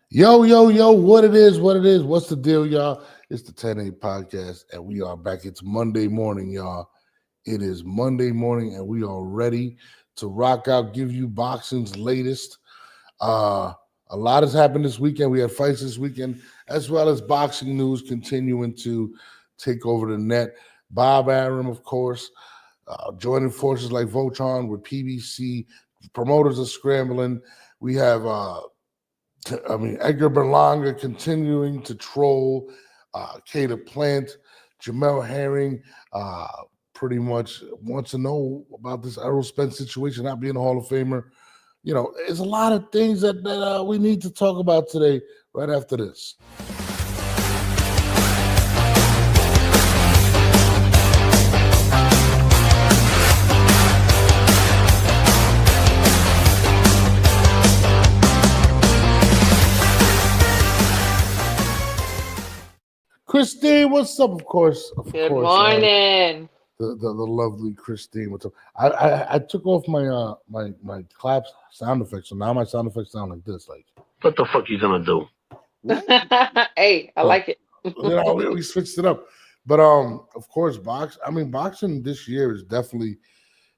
Yo, yo, yo, what it is, what's the deal, y'all? It's the 10A podcast, and we are back. It's Monday morning, y'all. It is Monday morning, and we are ready to rock out, give you boxing's latest. Uh, a lot has happened this weekend. We had fights this weekend, as well as boxing news continuing to take over the net. Bob Arum, of course, joining forces like Voltron with PBC. Promoters are scrambling. We have Edgar Berlanga continuing to troll Kata Plant, Jamel Herring pretty much wants to know about this Errol Spence situation, not being a Hall of Famer. You know, there's a lot of things that we need to talk about today, right after this. Christine, what's up? Of course. Good morning. The lovely Christine, what's up? I took off my my claps sound effects, so now my sound effects sound like this. Like, what the fuck you gonna do? Hey, I like it. we switched it up, but of course, boxing this year is definitely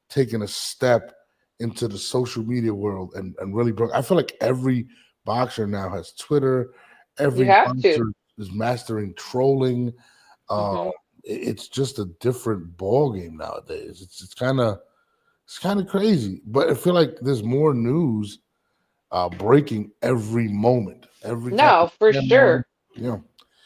taking a step into the social media world and really broke. I feel like every boxer now has Twitter. Every boxer is mastering trolling. It's just a different ball game nowadays. It's kind of crazy, but I feel like there's more news breaking every moment. For sure. Yeah.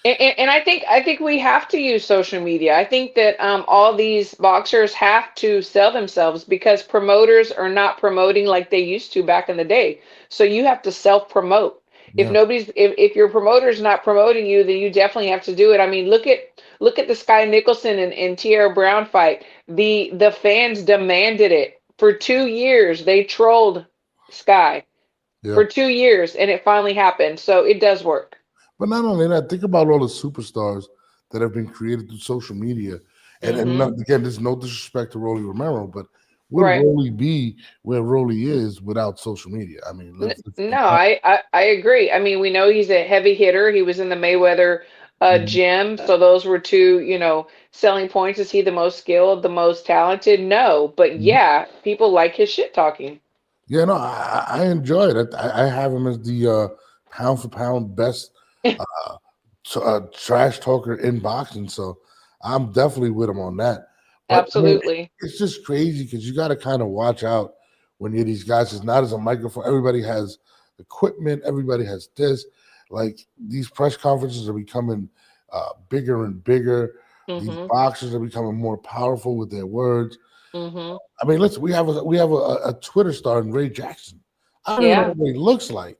And I think we have to use social media. I think that all these boxers have to sell themselves because promoters are not promoting like they used to back in the day. So you have to self-promote. Yeah. If your promoter's not promoting you, then you definitely have to do it. I mean, look at the Sky Nicholson and Tierra Brown fight. The fans demanded it for 2 years. They trolled Sky for 2 years, and it finally happened. So it does work. But not only that, think about all the superstars that have been created through social media. And again, there's no disrespect to Rolly Romero, but would Rolly be where Rolly is without social media? I mean, I agree. I mean, we know he's a heavy hitter. He was in the Mayweather gym. So those were two, selling points. Is he the most skilled, the most talented? No. But yeah, people like his shit talking. Yeah, no, I enjoy it. I have him as the pound for pound best trash talker in boxing. So I'm definitely with him on that. But, absolutely. I mean, it's just crazy because you got to kind of watch out when you're these guys. It's not as a microphone. Everybody has equipment. Everybody has this. Like, these press conferences are becoming bigger and bigger. These boxers are becoming more powerful with their words. I mean, we have a Twitter star in Ray Jackson. I don't know what he looks like,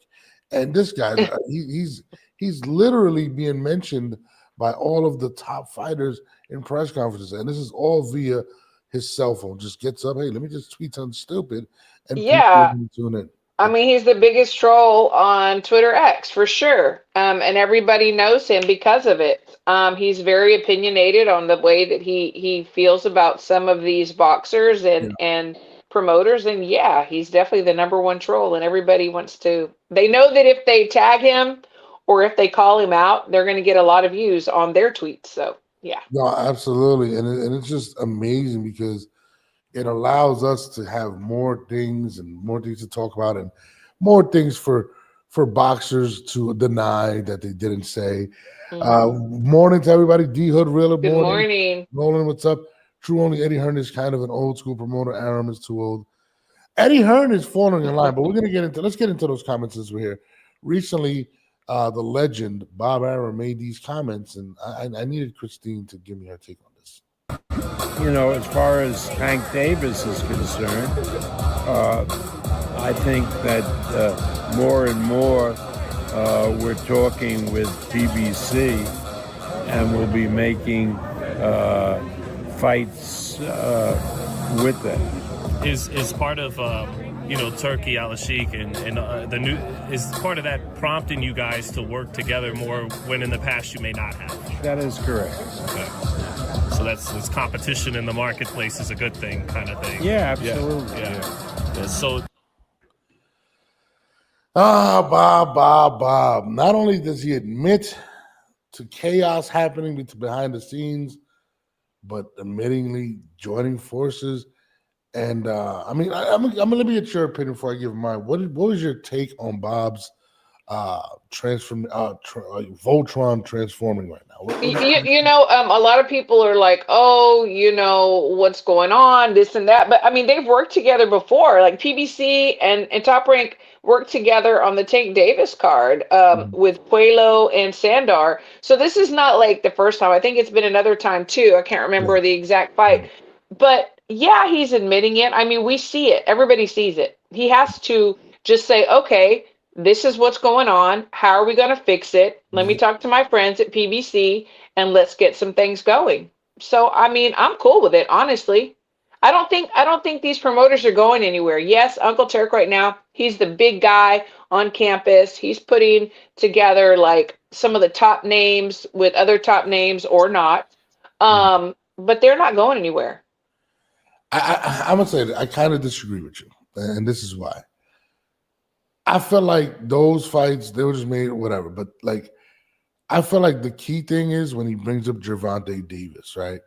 and this guy, he's literally being mentioned by all of the top fighters in press conferences, and this is all via his cell phone. Just gets up, hey, let me just tweet something stupid, and people tune in. I mean, he's the biggest troll on Twitter X for sure, and everybody knows him because of it. He's very opinionated on the way that he feels about some of these boxers and promoters, and he's definitely the number one troll, and everybody wants to. They know that if they tag him or if they call him out, they're going to get a lot of views on their tweets. So yeah, no, absolutely, and it's just amazing because it allows us to have more things to talk about and more things for boxers to deny that they didn't say. Morning to everybody. D Hood Realer. Good morning. Nolan, what's up? True only Eddie Hearn is kind of an old school promoter. Aram is too old. Eddie Hearn is falling in line, but let's get into those comments as we're here. Recently, the legend Bob Arum made these comments, and I needed Christine to give me her take on this. As far as Hank Davis is concerned, I think that more and more we're talking with PBC, and we'll be making fights with them. Is part of Turki Al-Sheikh and the new is part of that prompting you guys to work together more when in the past you may not have. That is correct. Okay. So that's competition in the marketplace is a good thing, kind of thing. Yeah, absolutely. Yeah. So Bob. Not only does he admit to chaos happening behind the scenes, but admittingly joining forces. And I mean, I'm gonna be at your opinion before I give mine. What was your take on Bob's Voltron transforming right now? A lot of people are like, oh, what's going on, this and that. But I mean, they've worked together before. Like PBC and Top Rank worked together on the Tank Davis card Mhm. with Puelo and Sandar. So this is not like the first time. I think it's been another time too. I can't remember Right, the exact fight. right. But yeah, he's admitting it. I mean, we see it. Everybody sees it. He has to just say, okay, this is what's going on. How are we going to fix it? Let me Yeah. talk to my friends at PBC and let's get some things going. So, I mean, I'm cool with it, honestly. I don't think these promoters are going anywhere. Yes, Uncle Turk right now, he's the big guy on campus. He's putting together like some of the top names with other top names or not. Yeah. But they're not going anywhere. I'm gonna say that I kind of disagree with you, and this is why. I feel like those fights they were just made whatever, but like I feel like the key thing is when he brings up Gervonta Davis, right?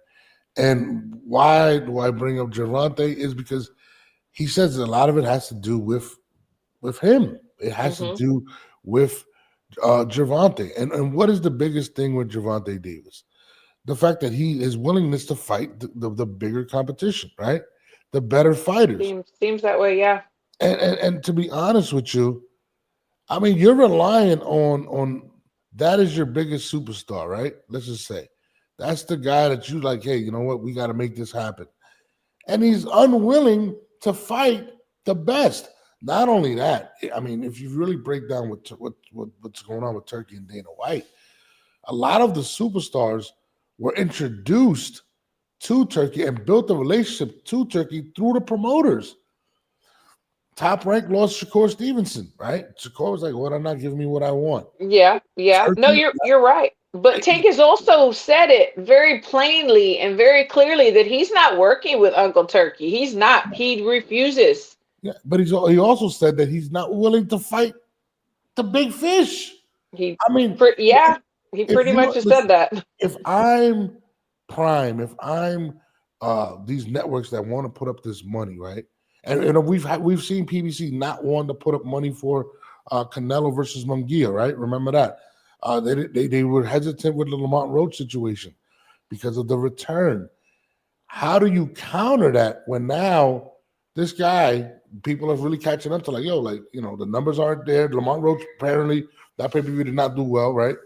And why do I bring up Gervonta is because he says a lot of it has to do with him. It has to Hmm. do with Gervonta. And what is the biggest thing with Gervonta Davis? The fact that his willingness to fight the bigger competition, right? The better fighters. Seems that way, yeah. And to be honest with you, I mean, you're relying on that is your biggest superstar, right? Let's just say that's the guy that you like. Hey, you know what? We got to make this happen, and he's unwilling to fight the best. Not only that, I mean, if you really break down what's going on with Turkey and Dana White, a lot of the superstars were introduced to Turkey and built a relationship to Turkey through the promoters. Top Rank lost Shakur Stevenson, right? Shakur was like, "Well, they're not giving me what I want." Yeah, yeah. No, Turkey, you're right. But Tank has also said it very plainly and very clearly that he's not working with Uncle Turkey. He's not. He refuses. yeah, but he also said that he's not willing to fight the big fish. He, I mean, yeah, he if pretty much you has said listen, that. if I'm Prime, if I'm these networks that want to put up this money, right? And we've seen PBC not want to put up money for Canelo versus Munguia, right? Remember that they were hesitant with the Lamont Roach situation because of the return. How do you counter that when now this guy people are really catching up to like yo the numbers aren't there. Lamont Roach apparently that pay per view did not do well, right?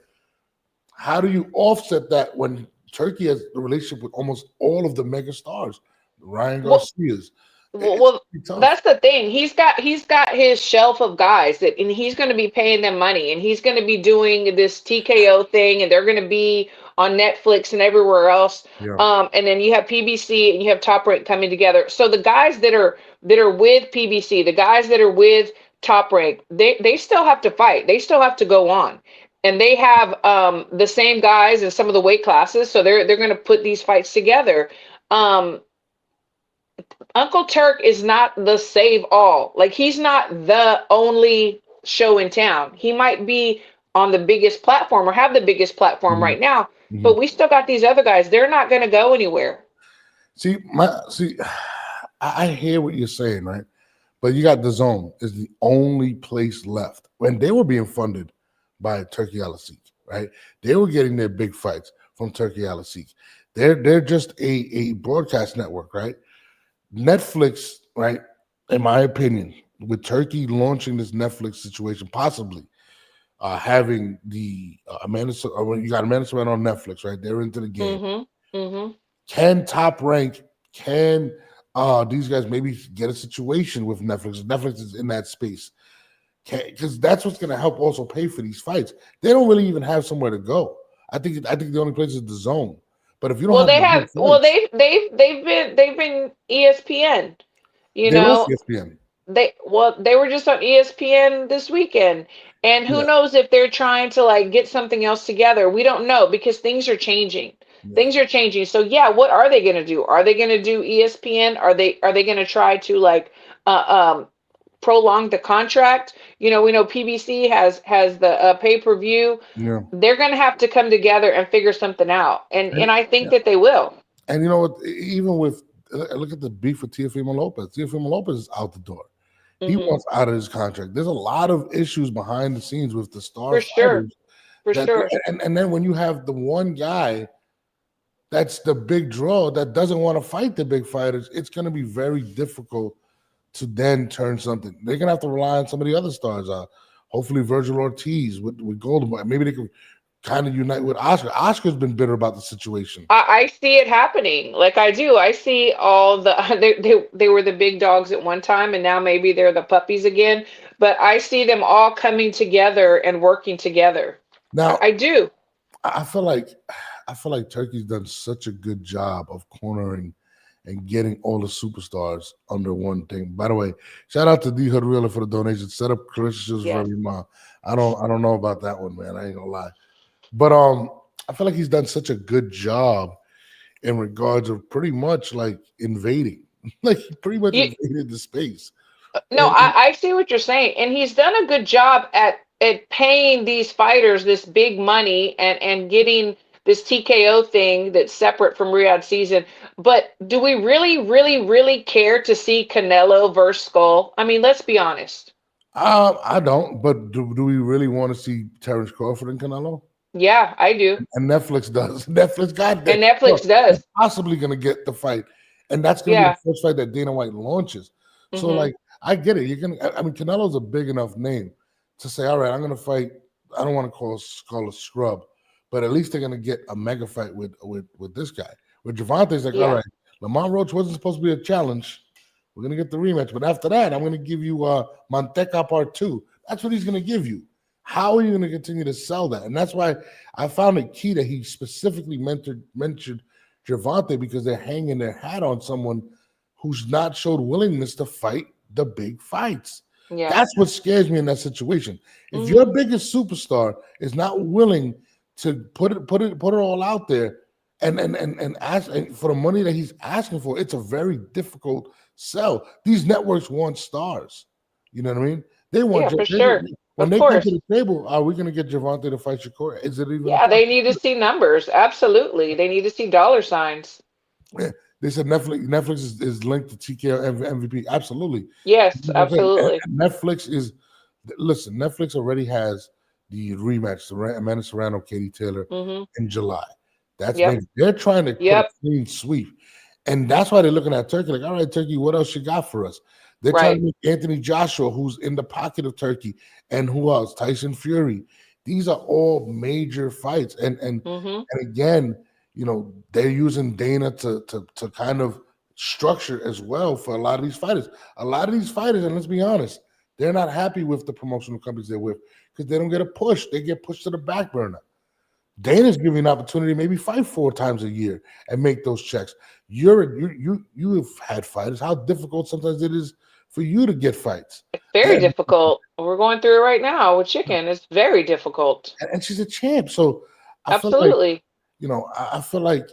How do you offset that when Turkey has a relationship with almost all of the mega stars, Ryan Well, Garcia's? It's well, pretty tough. that's the thing. He's got his shelf of guys that, and he's going to be paying them money, and he's going to be doing this TKO thing, and they're going to be on Netflix and everywhere else. Yeah. And then you have PBC and you have Top Rank coming together. So the guys that are with PBC, the guys that are with Top Rank, they still have to fight. They still have to go on. And they have the same guys in some of the weight classes, so they're going to put these fights together. Um, Uncle Turk is not the save all. Like he's not the only show in town. He might be on the biggest platform or have the biggest platform Mhm, right now, mhm. but we still got these other guys. They're not going to go anywhere. See, I hear what you're saying, right? But you got the zone is the only place left when they were being funded by Turkey Al right? They were getting their big fights from Turkey Al. They're just a broadcast network, right? Netflix, right? In my opinion, with Turkey launching this Netflix situation, possibly having the when you got Amanda Serrano on Netflix, right? They're into the game. Mm-hmm. Mm-hmm. Can Top Rank? Can these guys maybe get a situation with Netflix? Netflix is in that space because that's what's going to help also pay for these fights. They don't really even have somewhere to go. I think the only place is the zone. But if you don't Well, have they the have. big Well, fights, they've been ESPN. You they lost know, ESPN. they were just on ESPN this weekend, and who Yeah, knows if they're trying to like get something else together. We don't know because things are changing. yeah. Things are changing. So yeah, what are they going to do? Are they going to do ESPN? Are they going to try to like uh, um prolong the contract. We know PBC has the pay-per-view. Yeah. They're going to have to come together and figure something out. And I think Yeah. that they will. And you know what? Even with look at the beef with Teofimo Lopez. Teofimo Lopez is out the door. He wants out of his contract. There's a lot of issues behind the scenes with the star For sure. fighters. For sure. And then when you have the one guy that's the big draw that doesn't want to fight the big fighters, it's going to be very difficult to then turn something. They're going to have to rely on some of the other stars. Hopefully Virgil Ortiz with Golden Boy. Maybe they can kind of unite with Oscar. Oscar's been bitter about the situation. I see it happening. Like I do. I see all the they were the big dogs at one time, and now maybe they're the puppies again. But I see them all coming together and working together. Now I do. I feel like Turkey's done such a good job of cornering and getting all the superstars under one thing. By the way, shout out to D Hood Wheeler for the donation. Set up Christians for every mom. I don't know about that one, man. I ain't gonna lie. But I feel like he's done such a good job in regards of pretty much like invading. Like he pretty much invaded the space. No, I see what you're saying. And he's done a good job at paying these fighters this big money and getting this TKO thing that's separate from Riyadh season. But do we really, really, really care to see Canelo versus Skull? I mean, let's be honest. I don't, but do we really want to see Terrence Crawford and Canelo? Yeah, I do. And Netflix does. Netflix got that. And Netflix does. Possibly going to get the fight. And that's going to be the first fight that Dana White launches. So, like, I get it. Canelo's a big enough name to say, all right, I'm going to fight. I don't want to call a scrub, but at least they're going to get a mega fight with this guy. With Gervonta's like, all right, Lamont Roach wasn't supposed to be a challenge. We're going to get the rematch. But after that, I'm going to give you Manteca Part 2. That's what he's going to give you. How are you going to continue to sell that? And that's why I found it key that he specifically mentioned Gervonta, because they're hanging their hat on someone who's not showed willingness to fight the big fights. Yeah. That's what scares me in that situation. If your biggest superstar is not willing to put it all out there and ask for the money that he's asking for, it's a very difficult sell. These networks want stars. You know what I mean? They want for sure. When they come to the table, are we going to get Gervonta to fight Shakur? Is it even? Yeah, they need to see numbers. Absolutely, they need to see dollar signs. Yeah. They said Netflix is linked to TKO MVP. Absolutely. Yes, absolutely. And Netflix already has the rematch, Amanda Serrano, Katie Taylor in July. They're trying to put a clean sweep. And that's why they're looking at Turkey like, all right, Turkey, what else you got for us? They're trying to make Anthony Joshua, who's in the pocket of Turkey, and who else? Tyson Fury. These are all major fights. And again, you know, they're using Dana to kind of structure as well for a lot of these fighters. A lot of these fighters, and let's be honest, they're not happy with the promotional companies they're with because they don't get a push. They get pushed to the back burner. Dana's giving an opportunity to maybe fight 4 times a year and make those checks. You have had fighters. How difficult sometimes it is for you to get fights. It's very difficult. We're going through it right now with Chicken. It's very difficult. And she's a champ. So I absolutely. Feel like, you know, I feel like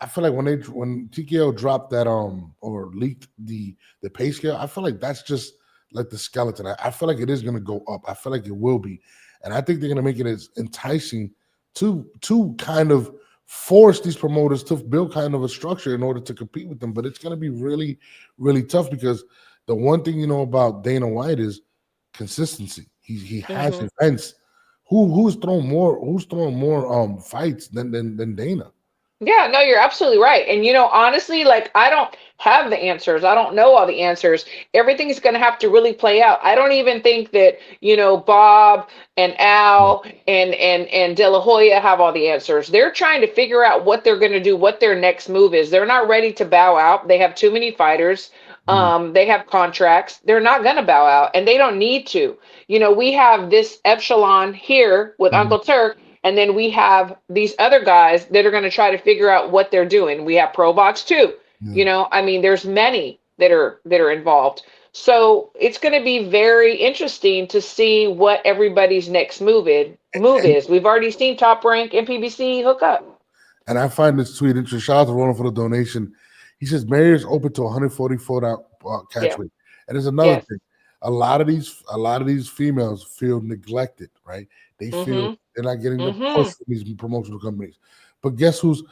when TKO dropped that or leaked the pay scale, I feel like that's just like the skeleton. I feel like it is going to go up. I feel like it will be, and I think they're going to make it as enticing to kind of force these promoters to build kind of a structure in order to compete with them. But it's going to be really, really tough because the one thing you know about Dana White is consistency. He has events. Who's throwing more fights than Dana? Yeah, no, you're absolutely right. And, you know, honestly, like, I don't have the answers. I don't know all the answers. Everything's going to have to really play out. I don't even think that, you know, Bob and Al and De La Hoya have all the answers. They're trying to figure out what they're going to do, what their next move is. They're not ready to bow out. They have too many fighters. They have contracts. They're not going to bow out, and they don't need to. You know, we have this echelon here with Uncle Turk, and then we have these other guys that are going to try to figure out what they're doing. We have Pro Box too. You know, I mean, there's many that are involved. So it's going to be very interesting to see what everybody's next move is. We've already seen Top Rank and PBC hook up. And I find this tweet interesting. Shout out to Ronald for the donation. He says Mary is open to 144 catch weight. And there's another thing. a lot of these females feel neglected, right? They feel Mm-hmm. they're not getting the push Mm-hmm. from these promotional companies. But guess who's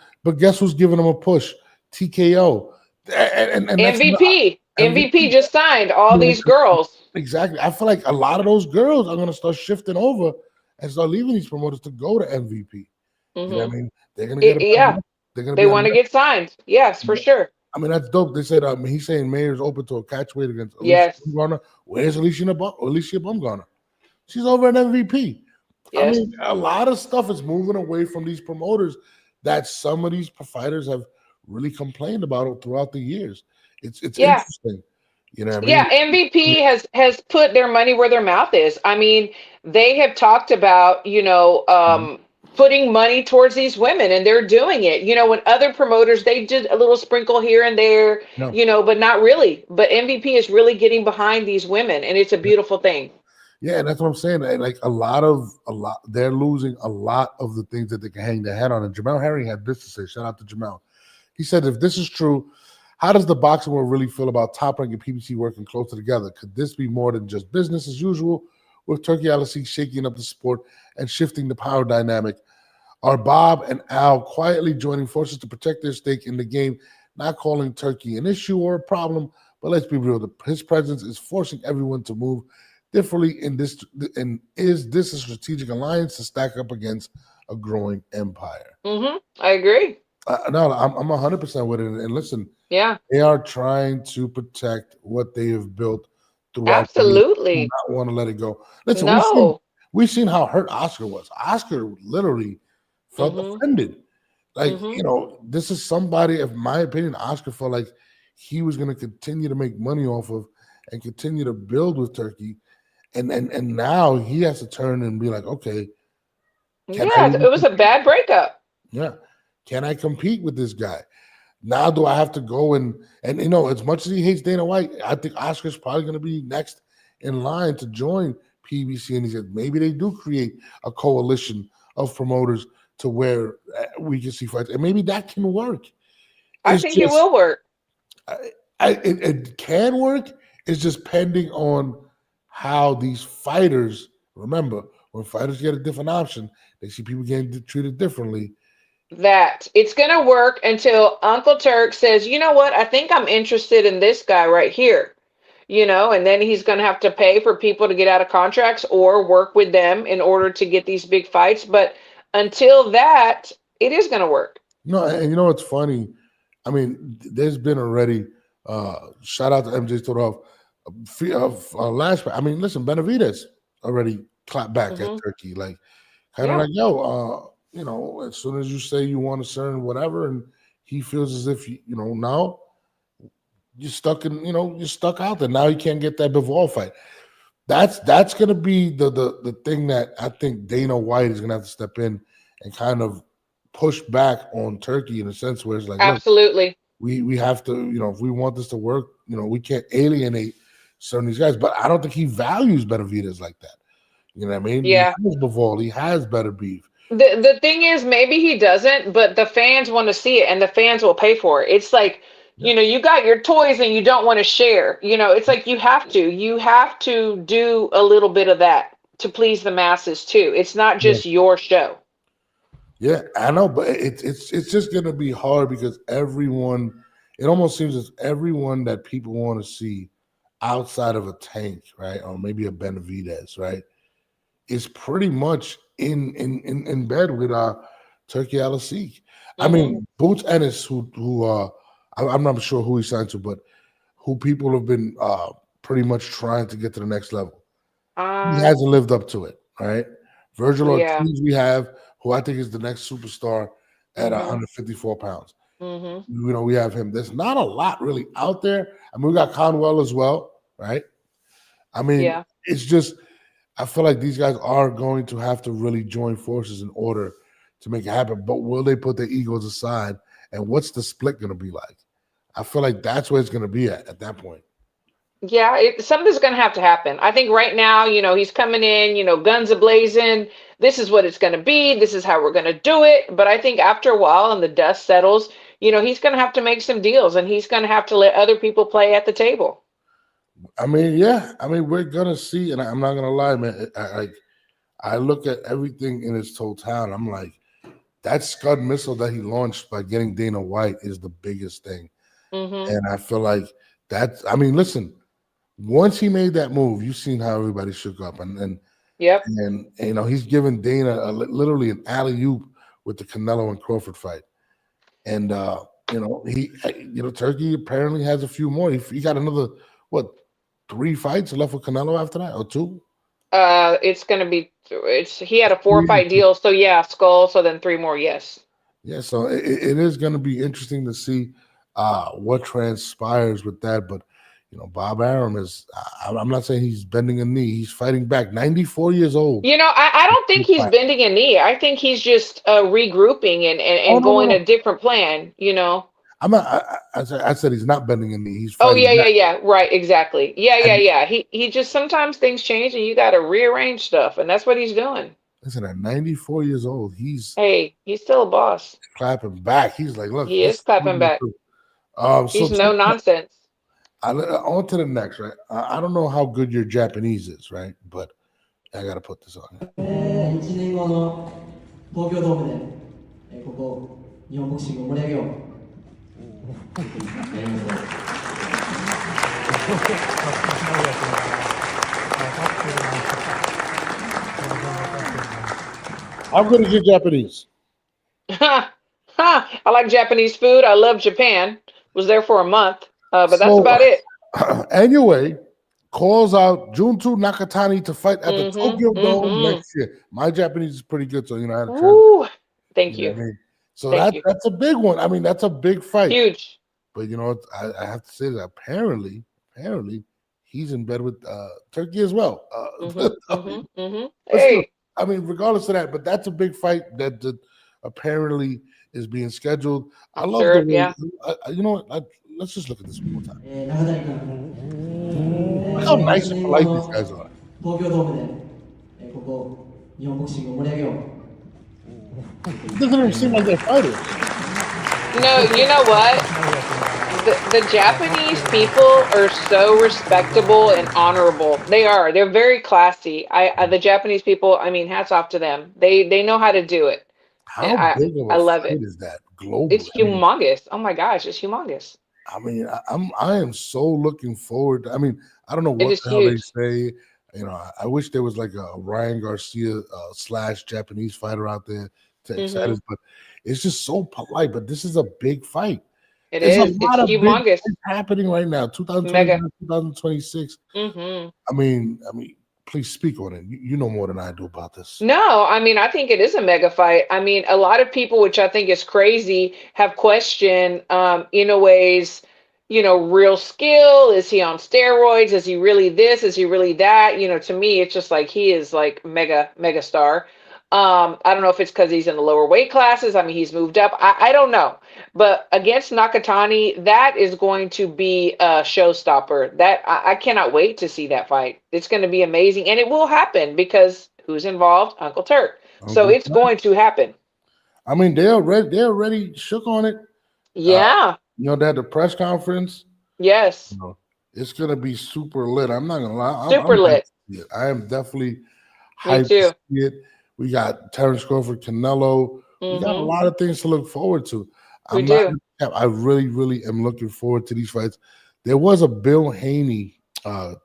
giving them a push? TKO. And that's MVP MVP. just signed all Yeah, these girls. exactly. I feel like a lot of those girls are gonna start shifting over and start leaving these promoters to go to MVP. You know what I Mm-hmm. mean? They're gonna get a better Yeah, look. They're gonna they be a want to get signed. Yes, for sure. I mean, that's dope. They said he's saying Mayer's open to a catch weight against Alicia Yes, Bumgarner. Where's Alicia Bumgarner? She's over at MVP. I yes. mean, a lot of stuff is moving away from these promoters that some of these fighters have really complained about throughout the years. It's Yeah. interesting. You know what I mean? Yeah, MVP has put their money where their mouth is. I mean, they have talked about, putting money towards these women, and they're doing it. When other promoters, they did a little sprinkle here and there, No. but not really. But MVP is really getting behind these women, and it's a beautiful thing. Yeah, that's what I'm saying. Like they're losing a lot of the things that they can hang their head on. And Jamel Herring had this to say. Shout out to Jamel. He said, if this is true, how does the boxing world really feel about Top Rank and PBC working closer together? Could this be more than just business as usual, with Turkey LSC shaking up the sport and shifting the power dynamic? Are Bob and Al quietly joining forces to protect their stake in the game, not calling Turkey an issue or a problem? But let's be real, his presence is forcing everyone to move differently in this. And is this a strategic alliance to stack up against a growing empire? Mm-hmm. I agree. No, I'm 100% with it. And listen, Yeah, they are trying to protect what they have built throughout the years. Do absolutely. not want to let it go. Listen, No. we've seen how hurt Oscar was. Oscar literally felt Mm-hmm. offended. Like, Mm-hmm. this is somebody, in my opinion, Oscar felt like he was going to continue to make money off of and continue to build with Turkey. And now he has to turn and be like, okay, can I Yeah, really it was a bad breakup. yeah. Can I compete with this guy? Now do I have to go and as much as he hates Dana White, I think Oscar's probably going to be next in line to join PBC. And he said maybe they do create a coalition of promoters to where we can see fights, and maybe that can work. I think it will work. It can work. It's just pending on how these fighters. Remember, when fighters get a different option, they see people getting treated differently. That it's going to work until Uncle Turk says, you know what, I think I'm interested in this guy right here, and then he's going to have to pay for people to get out of contracts or work with them in order to get these big fights. But until that, it is going to work. No, and what's funny? I mean, there's been already, shout out to MJ Todorov, last, I mean, listen, Benavidez already clapped back at Turkey. Like, kind of like, yo, as soon as you say you want a certain whatever, and he feels as if now you're stuck you're stuck out there. Now you can't get that Bivol fight. That's gonna be the thing that I think Dana White is gonna have to step in and kind of push back on Turkey in a sense where it's like, absolutely, look, we have to, if we want this to work, we can't alienate certain of these guys. But I don't think he values Benavidez like that. You know what I mean? Yeah. He has Bivol, he has better beef. The thing is, maybe he doesn't, but the fans want to see it, and the fans will pay for it. It's like, you got your toys and you don't want to share. It's like you have to do a little bit of that to please the masses too. It's not just your show. Yeah, I know, but it's just gonna be hard because everyone. It almost seems as everyone that people want to see outside of a Tank, right, or maybe a Benavidez, right, is pretty much in bed with Turkey LSC. I mean, Boots Ennis, who I'm not sure who he signed to, but who people have been pretty much trying to get to the next level. He hasn't lived up to it, right? Virgil Ortiz, we have, who I think is the next superstar at 154 pounds. We have him. There's not a lot really out there. I mean, we got Conwell as well, right? I mean, it's just, I feel like these guys are going to have to really join forces in order to make it happen. But will they put their egos aside? And what's the split going to be like? I feel like that's where it's going to be at that point. Yeah, something's going to have to happen. I think right now, he's coming in, guns a-blazing. This is what it's going to be. This is how we're going to do it. But I think after a while and the dust settles, he's going to have to make some deals, and he's going to have to let other people play at the table. I mean, yeah. I mean, we're gonna see, and I'm not gonna lie, man. I look at everything in its totality. I'm like, that Scud missile that he launched by getting Dana White is the biggest thing, Mm-hmm. and I feel like that. I mean, listen, once he made that move, you've seen how everybody shook up, and Yep. and you know he's given Dana literally an alley oop with the Canelo and Crawford fight, and you know Turkey apparently has a few more. He got another what 3 fights left with Canelo after that, or two? It's gonna be. He had a Three. 4-fight deal, so yeah, Skull. So then 3 more. Yes. Yeah, so it is going to be interesting to see what transpires with that. But Bob Arum is. I'm not saying he's bending a knee. He's fighting back. 94 years old. I don't think he's bending a knee. I think he's just regrouping Oh and no, no, going no. a different plan. I'm not. I said he's not bending a knee. He's Oh fighting back. yeah. Right, exactly. And Yeah. He just sometimes things change and you got to rearrange stuff, and that's what he's doing. listen, at 94 years old, he's Hey, he's still a boss. clapping back. He's like, look, He this is is what clapping I'm gonna back. do. So He's no nonsense. on to the next, right? I don't know how good your Japanese is, right? But I got to put this on. 1年後の東京ドームで、ここ日本ボクシングを盛り上げよう。How good is your Japanese? I like Japanese food. I love Japan. Was there for a month, but that's about it. Anyway, calls out Junto Nakatani to fight at the Tokyo Dome next year. My Japanese is pretty good, so I had to Ooh, thank you. What I mean? So Thank you. that's a big one. I mean, that's a big fight. Huge. But I have to say that apparently he's in bed with Turkey as well. Hey, I mean, regardless of that, but that's a big fight that apparently is being scheduled. I love sure, the way. yeah. You know what? Let's just look at this one more time. 中谷君、 Look how nice and polite these guys are. 東京ドームで、ここ日本ボクシングを盛り上げよう。 It doesn't even seem like they're fighters. No, you know what? The Japanese people are so respectable and honorable. They are. They're very classy. The Japanese people, I mean, hats off to them. They know how to do it. How big of a I love fight it. is that globally? It's humongous. Oh my gosh, it's humongous. I mean, I am so looking forward. I mean, I don't know what is the hell they huge. say. I wish there was like a Ryan Garcia / Japanese fighter out there to excite us, but it's just so polite. But this is a big fight. It There's is. a lot of It's big humongous. fights happening right now. 2025, Mega. 2026. I mean, please speak on it. You know more than I do about this. No, I mean, I think it is a mega fight. I mean, a lot of people, which I think is crazy, have questioned Inoue's, real skill. Is he on steroids? Is he really this? Is he really that? To me, it's just like he is like mega star. I don't know if it's because he's in the lower weight classes. I mean, he's moved up. I don't know. But against Nakatani, that is going to be a showstopper. That I cannot wait to see that fight. It's going to be amazing. And it will happen because who's involved? Uncle Turk. So it's going to happen. I mean, they're already shook on it. Yeah. They had the press conference. Yes. It's going to be super lit. I'm not going to lie. Super lit. I am definitely too. hyped to see it. We got Terrence Crawford, Canelo. We got a lot of things to look forward to. I really, really am looking forward to these fights. There was a Bill Haney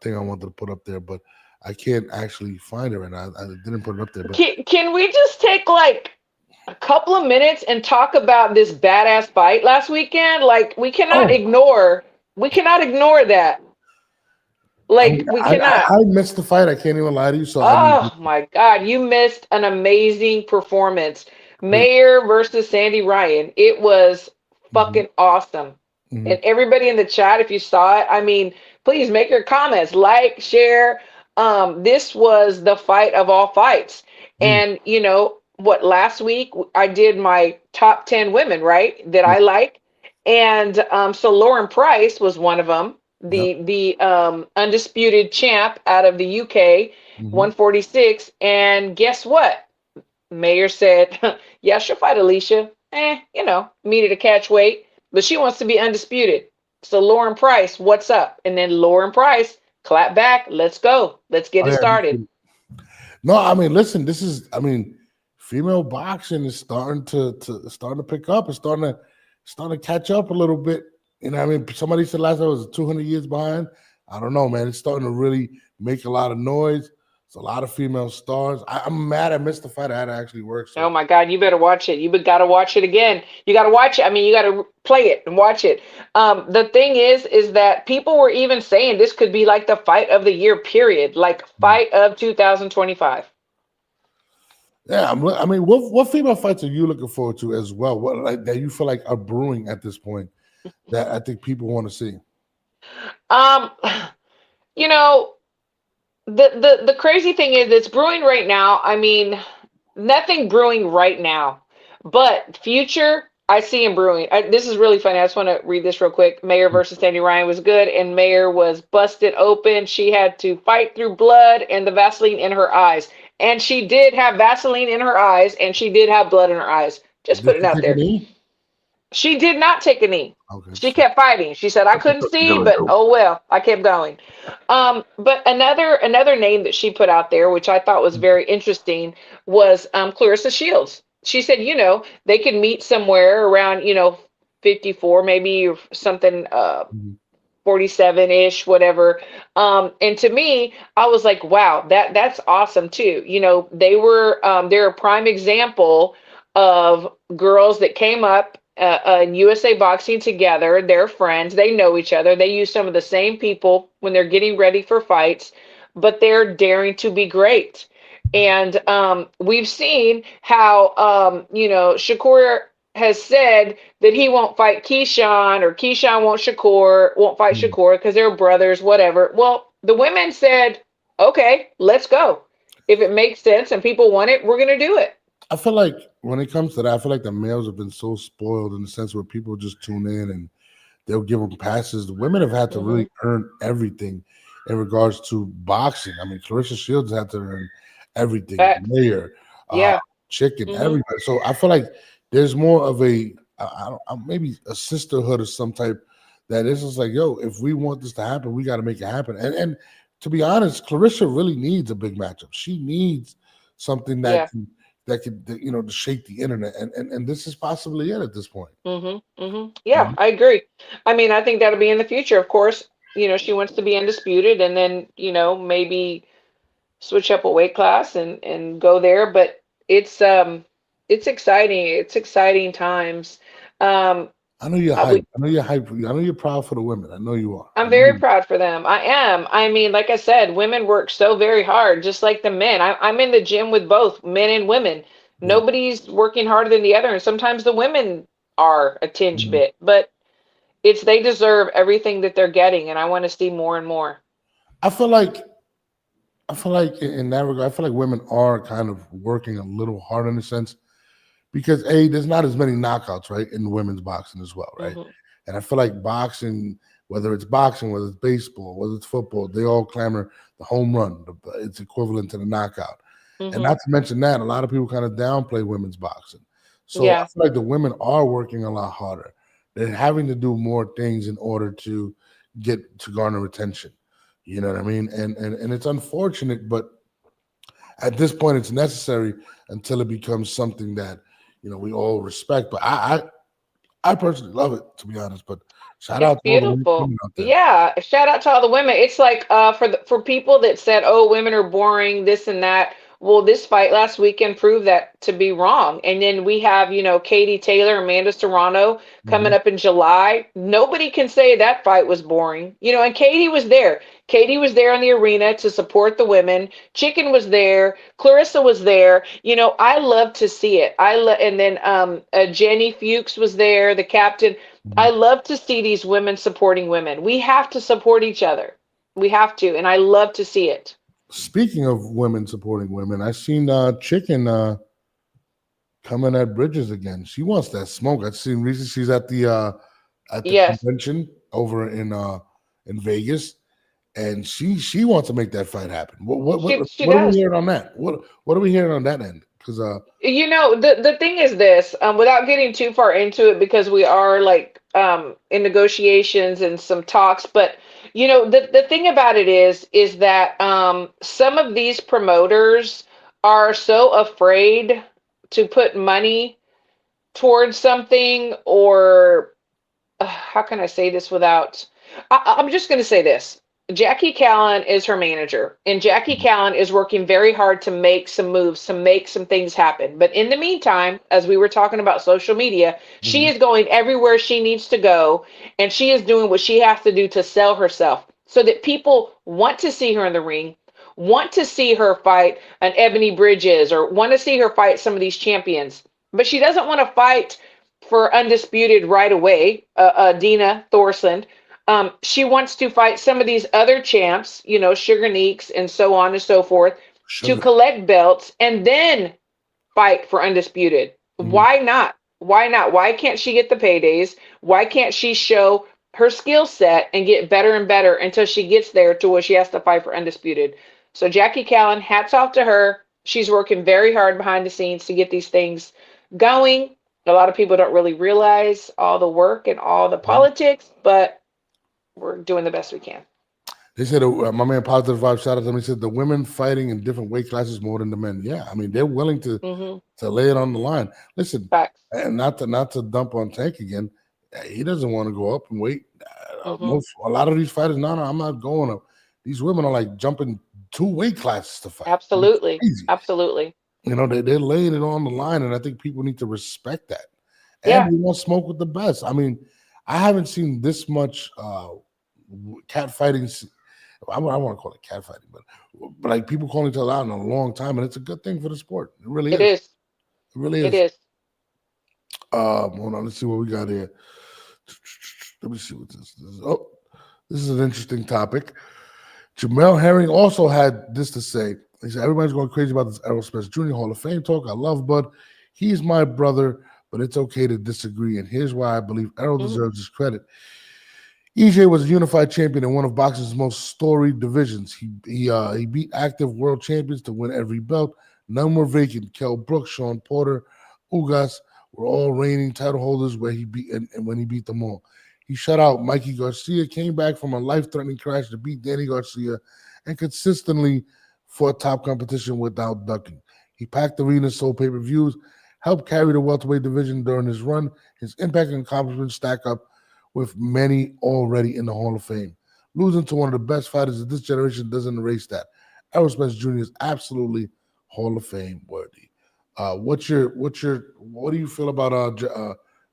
thing I wanted to put up there, but I can't actually find it right now. I didn't put it up there. But can we just take like a couple of minutes and talk about this badass fight last weekend? Like we cannot ignore that. Like we cannot. I missed the fight. I can't even lie to you. So my God, you missed an amazing performance. Mayer versus Sandy Ryan. It was fucking awesome. And everybody in the chat, if you saw it, I mean, please make your comments, like, share. This was the fight of all fights. And last week I did my top 10 women, right? That I like. And so Lauren Price was one of them. The undisputed champ out of the UK, 146. And guess what? Mayer said, yeah, she'll fight Alicia. Needed a catch weight, but she wants to be undisputed. So Lauren Price, what's up? And then Lauren Price clap back. Let's go. Let's get Oh, it yeah. started. No, I mean, listen, female boxing is starting to pick up. It's starting to catch up a little bit. You know, what I mean, somebody said last time it was 200 years behind. I don't know, man. It's starting to really make a lot of noise. It's a lot of female stars. I'm mad I missed the fight. I had to actually work. Oh So my God, you better watch it. You got to watch it again. You got to watch it. I mean, you got to play it and watch it. The thing is that people were even saying this could be like the fight of the year, period, like fight of 2025. yeah, I mean, what female fights are you looking forward to as well? What like that you feel like are brewing at this point that I think people want to see? Um, you know, the crazy thing is it's brewing right now. I mean, nothing brewing right now, but future I see him brewing. This is really funny. I just want to read this real quick. Mayer versus Sandy Ryan was good, and Mayer was busted open. She had to fight through blood and the Vaseline in her eyes, and she did have Vaseline in her eyes, and she did have blood in her eyes. Just Did putting she it out take a there. knee? She did not take a knee. Okay. She kept fighting. She said, I couldn't see, but oh well, I kept going. But another name that she put out there, which I thought was very interesting, was Clarissa Shields. She said, they could meet somewhere around, 54, maybe or something, Mhm. 47-ish, whatever. And to me, I was like, wow, that's awesome too. They're a prime example of girls that came up in USA Boxing together. They're friends. They know each other. They use some of the same people when they're getting ready for fights, but they're daring to be great. And we've seen how, Shakur has said that he won't fight Keyshawn, or Keyshawn won't fight Mhm. Shakur because they're brothers, whatever. Well, the women said, okay, let's go. If it makes sense and people want it, we're going to do it. I feel like when it comes to that, I feel like the males have been so spoiled in the sense where people just tune in and they'll give them passes. The women have had to really earn everything in regards to boxing. I mean, Clarissa Shields had to earn everything. Uh, Mayor, yeah. Chicken, hmm everybody. So I feel like there's more of maybe a sisterhood of some type that is just like, yo, if we want this to happen, we got to make it happen. And to be honest, Clarissa really needs a big matchup. She needs something Yeah. that could to shake the internet, and this is possibly it at this point. Yeah, I agree. I mean, I think that'll be in the future. Of course, she wants to be undisputed and then, maybe switch up a weight class and go there. But it's exciting. It's exciting times. Um, I know you're we, hyped. I know you're hyped. I know you're proud for the women. I know you are. I I'm know very you- proud for them. I am. I mean, like I said, women work so very hard, just like the men. I'm in the gym with both men and women. yeah. Nobody's working harder than the other, and sometimes the women are a tinge Mhm. bit, but they deserve everything that they're getting, and I want to see more and more. I feel like in that regard, I feel like women are kind of working a little hard in a sense because there's not as many knockouts, right, in women's boxing as well, right? hmm And I feel like boxing, whether it's baseball, whether it's football, they all clamor the home run. It's equivalent to the knockout. And hmm not to mention that, a lot of people kind of downplay women's boxing. So I Yeah. feel like the women are working a lot harder. They're having to do more things in order to get to garner attention. You know what I mean? And it's unfortunate, but at this point it's necessary until it becomes something that we all respect. But I personally love it, to be honest. But shout It's out to all the beautiful. women out there. Yeah, shout out to all the women. It's like for people that said, "Oh, women are boring, this and that." Well, this fight last weekend proved that to be wrong. And then we have, Katie Taylor, Amanda Serrano coming Mhm. up in July. Nobody can say that fight was boring. And Katie was there. Katie was there in the arena to support the women. Chicken was there. Clarissa was there. I love to see it. And then Jenny Fuchs was there, the captain. I Mhm. love to see these women supporting women. We have to support each other. We have to, and I love to see it. Speaking of women supporting women, I seen Chicken coming at Bridges again. She wants that smoke. I've seen recently she's at the Yes, convention over in Vegas, and she wants to make that fight happen. What she what are we does. hearing on that? What are we hearing on that end? Because The thing is this, without getting too far into it, because we are like in negotiations and some talks, but the thing about it is that some of these promoters are so afraid to put money towards something, or how can I say this without, I'm just going to say this. Jackie Callan is her manager, and Jackie Callan is working very hard to make some moves, to make some things happen. But in the meantime, as we were talking about social media, she is going everywhere she needs to go, and she is doing what she has to do to sell herself so that people want to see her in the ring, want to see her fight an Ebony Bridges, or want to see her fight some of these champions. But she doesn't want to fight for undisputed right away, Dina Thorson. She wants to fight some of these other champs, Sugar Neeks and so on and so forth, to collect belts and then fight for undisputed. Why not? Why not? Why can't she get the paydays? Why can't she show her skill set and get better and better until she gets there to where she has to fight for undisputed? So Jackie Callan, hats off to her. She's working very hard behind the scenes to get these things going. A lot of people don't really realize all the work and all the politics, but we're doing the best we can. They said, my man Positive Vibe, shout out to him. He said the women fighting in different weight classes more than the men. Yeah, I mean they're willing to lay it on the line. Listen, Facts. and not to dump on Tank again. He doesn't want to go up and wait. A lot of these fighters, no, I'm not going up. These women are like jumping 2 weight classes to fight. Absolutely, absolutely. They're laying it on the line, and I think people need to respect that. And we want to smoke with the best. I mean, I haven't seen this much cat fighting. I want to call it cat fighting, but like people calling each other out in a long time, and it's a good thing for the sport. It really is. It is. It really is. It is. Hold on, let's see what we got here. Let me see what this is. Oh, this is an interesting topic. Jamel Herring also had this to say. He said, everybody's going crazy about this Errol Spence Jr. Hall of Fame talk. I love Bud. He's my brother, but it's okay to disagree. And here's why I believe Errol deserves his credit. EJ was a unified champion in one of boxing's most storied divisions. He beat active world champions to win every belt. None were vacant. Kell Brooks, Sean Porter, Ugas were all reigning title holders where he beat and when he beat them all. He shut out Mikey Garcia, came back from a life-threatening crash to beat Danny Garcia, and consistently fought top competition without ducking. He packed arenas, sold pay-per-views, helped carry the welterweight division during his run. His impact and accomplishments stack up with many already in the Hall of Fame. Losing to one of the best fighters of this generation doesn't erase that. Errol Spence Jr. is absolutely Hall of Fame worthy. What do you feel about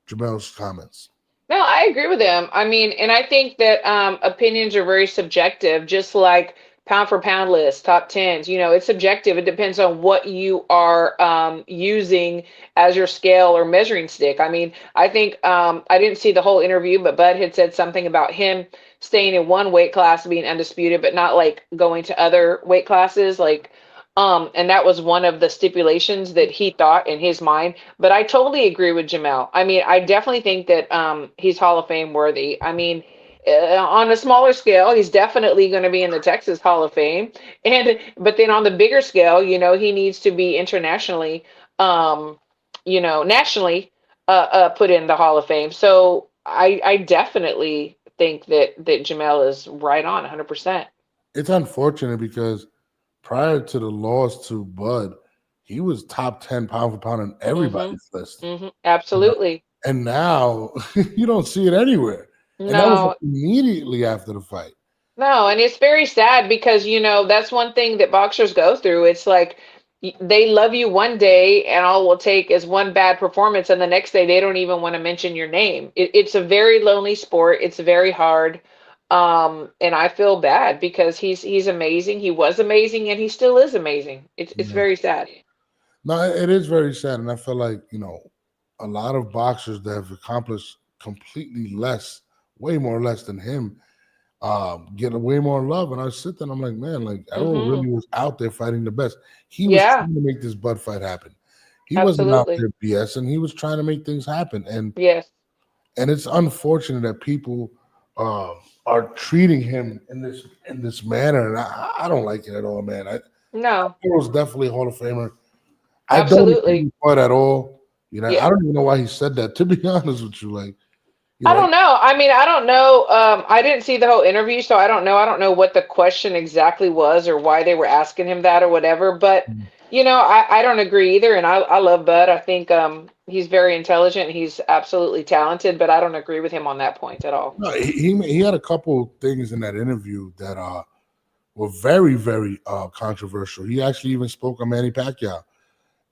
Jamel's comments? No, I agree with him. I mean, and I think that opinions are very subjective, just like pound for pound list, top tens. It's subjective. It depends on what you are using as your scale or measuring stick. I mean, I think I didn't see the whole interview, but Bud had said something about him staying in one weight class, being undisputed, but not like going to other weight classes, like. And that was one of the stipulations that he thought in his mind. But I totally agree with Jamel. I mean, I definitely think that he's Hall of Fame worthy. I mean, on a smaller scale, he's definitely going to be in the Texas Hall of Fame. But then on the bigger scale, he needs to be internationally, nationally put in the Hall of Fame. So I definitely think that Jamel is right on 100%. It's unfortunate because prior to the loss to Bud, he was top 10 pound for pound on everybody's list. Absolutely. And now you don't see it anywhere. And that was immediately after the fight. No, and it's very sad because, that's one thing that boxers go through. It's like they love you one day and all it will take is one bad performance. And the next day, they don't even want to mention your name. It's a very lonely sport. It's very hard. And I feel bad because he's amazing. He was amazing and he still is amazing. It's very sad. No, it is very sad. And I feel like, a lot of boxers that have accomplished completely less, way more less than him, get way more love. And I sit there and I'm like, man, like Errol really was out there fighting the best. He was trying to make this Bud fight happen. He wasn't out there BS, and he was trying to make things happen. And and it's unfortunate that people are treating him in this manner, and I don't like it at all, man. Errol's definitely a Hall of Famer. I don't agree Absolutely. with Bud at all. Yeah. I don't even know why he said that. To be honest with you, like, I don't know. I mean, I don't know. I didn't see the whole interview, so I don't know. I don't know what the question exactly was or why they were asking him that or whatever. But I don't agree either. And I love Bud. I think he's very intelligent. He's absolutely talented, but I don't agree with him on that point at all. no, he had a couple things in that interview that were very, very controversial. He actually even spoke on Manny Pacquiao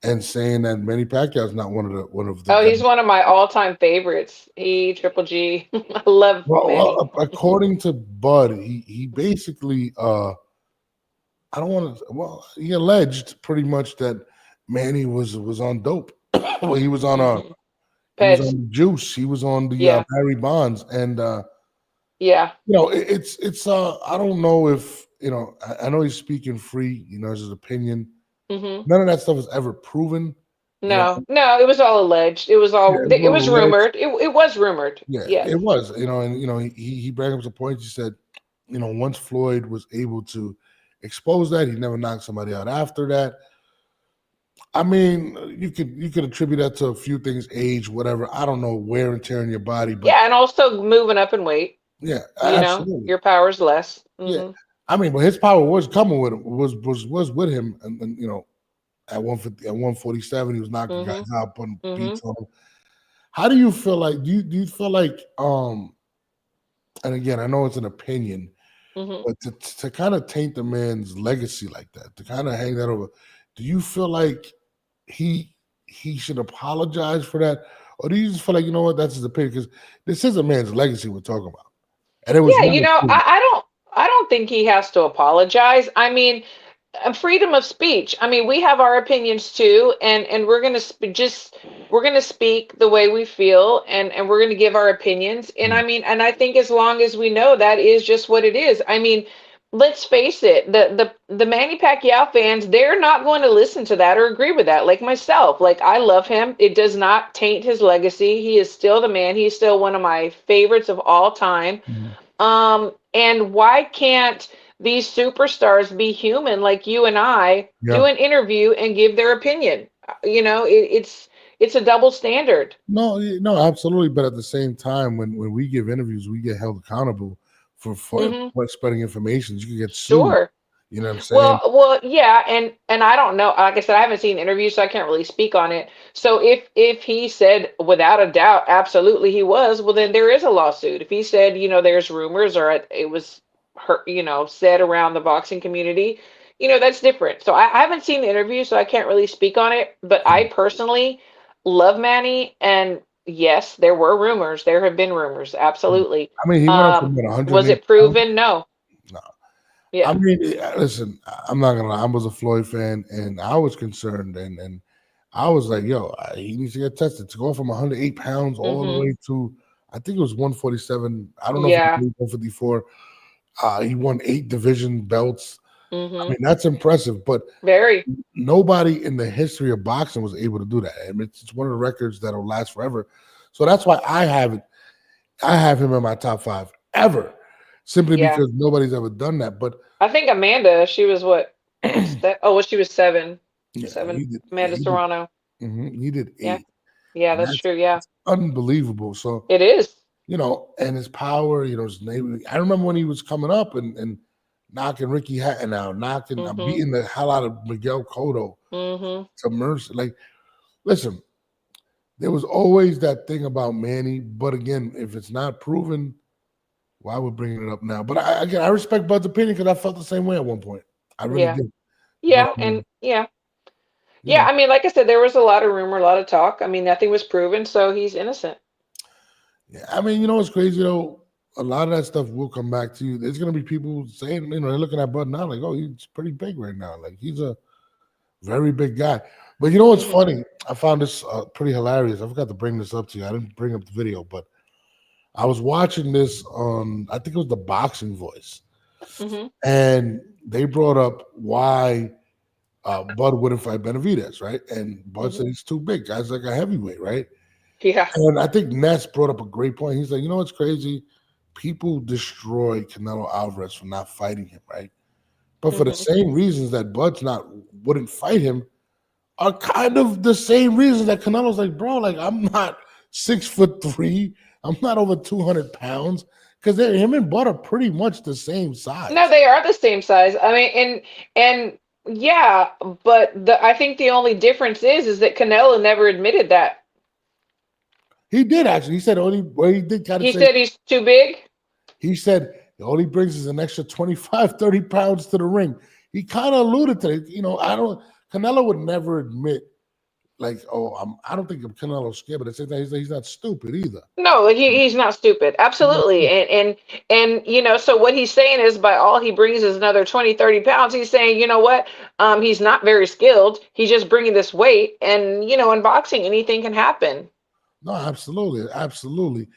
and saying that Manny Pacquiao is not one of the Oh, guys. he's one of my all-time favorites. Triple G. I love Manny. According to Bud, he basically I don't want to. Well, he alleged pretty much that Manny was on dope. Well, he was on Mhm. he was Peds. on juice. He was on the Yeah. Barry Bonds, and Yeah. it's I don't know if I know he's speaking free. It's his opinion. hmm None of that stuff is ever proven. No, no, it was all alleged. It was Yeah, all, it was it was all alleged. rumored. It was rumored. Yeah, Yes. it was. And he brought up some points. He said, once Floyd was able to expose that, he never knocked somebody out after that. I mean, you could attribute that to a few things, age, whatever. I don't know, wear and tear in your body, but Yeah, and also moving up in weight. yeah, absolutely. Your power's less. Yeah, I mean, but his power was coming with him, was with him, and at 150, at 147, he was knocking hmm guys out, putting hmm beats on them. How do you feel like? Do you feel like? And again, I know it's an opinion, hmm but to kind of taint the man's legacy like that, to kind of hang that over, do you feel like he should apologize for that, or do you just feel like that's his opinion? Because this is a man's legacy we're talking about, and it was Yeah, never proven. I don't think he has to apologize. I mean, freedom of speech. I mean, we have our opinions too, and we're gonna we're gonna speak the way we feel, and we're gonna give our opinions. And I mean, and I think as long as we know that is just what it is. I mean, let's face it, the Manny Pacquiao fans, they're not going to listen to that or agree with that. Like myself, like I love him. It does not taint his legacy. He is still the man. He's still one of my favorites of all time. And why can't these superstars be human like you and I, Yeah. do an interview and give their opinion? It's a double standard. No, absolutely. But at the same time, when we give interviews, we get held accountable for hmm spreading information. You can get sued. Sure. You know what I'm saying? Well, yeah, and I don't know. Like I said, I haven't seen interviews, so I can't really speak on it. So if he said without a doubt, absolutely he was, well then there is a lawsuit. If he said, there's rumors or it was said around the boxing community, that's different. So I haven't seen the interview, so I can't really speak on it. But I personally love Manny, and yes, there were rumors. There have been rumors, absolutely. I mean, he went up to what, Was 108 it pounds? proven? No. No. Yeah. I mean, listen, I'm not gonna lie. I was a Floyd fan, and I was concerned, and I was like, "Yo, he needs to get tested to go from 108 pounds all the hmm way to, I think it was 147. I don't know Yeah. if it was 154. He won 8 division belts. I hmm mean, that's impressive, but Very. nobody in the history of boxing was able to do that. I mean, it's one of the records that'll last forever. So that's why I have it. I have him in my top 5 ever, simply Yeah. because nobody's ever done that. But I think Amanda, she was what? She was 7. yeah, 7. he did. Amanda Serrano. He did 8. Yeah. Yeah, And that's true. Yeah. unbelievable. So, It is. and his power, his name. I remember when he was coming up and knocking Ricky Hatton out, hmm beating the hell out of Miguel Cotto hmm to mercy. Like, listen, there was always that thing about Manny, but again, if it's not proven, why we're bringing it up now? But I respect Bud's opinion because I felt the same way at one point. I really Yeah. did. Yeah. But And yeah. you Yeah. know, I mean, like I said, there was a lot of rumor, a lot of talk. I mean, nothing was proven, so he's innocent. yeah, I mean, what's crazy though? A lot of that stuff will come back to you. There's gonna be people saying, they're looking at Bud now like, oh, he's pretty big right now. Like he's a very big guy. But you know what's Mhm. funny? I found this pretty hilarious. I forgot to bring this up to you. I didn't bring up the video, but I was watching this on, I think it was the Boxing Voice, hmm and they brought up why Bud wouldn't fight Benavidez, right? And Bud said he's too big. Guy's like a heavyweight, right? Yeah. And I think Ness brought up a great point. He's like, what's crazy? People destroy Canelo Alvarez for not fighting him, right? But for the hmm same reasons that Bud's wouldn't fight him, are kind of the same reasons that Canelo's like, bro, like I'm not 6'3", I'm not over 200 pounds, because him and Bud are pretty much the same size. No, they are the same size. I mean, and yeah, but I think the only difference is that Canelo never admitted that. He did actually. He said only where he did kind of He say said he's too big. he said all he brings is an extra 25, 30 pounds to the ring. He kind of alluded to it. Canelo would never admit, like, I don't think Canelo's scared, but at the same time, he's not stupid either. No, he's not stupid. Absolutely. And so what he's saying is by all he brings is another 20, 30 pounds. He's saying, you know what? He's not very skilled. He's just bringing this weight. And, in boxing, anything can happen. No, absolutely. Absolutely.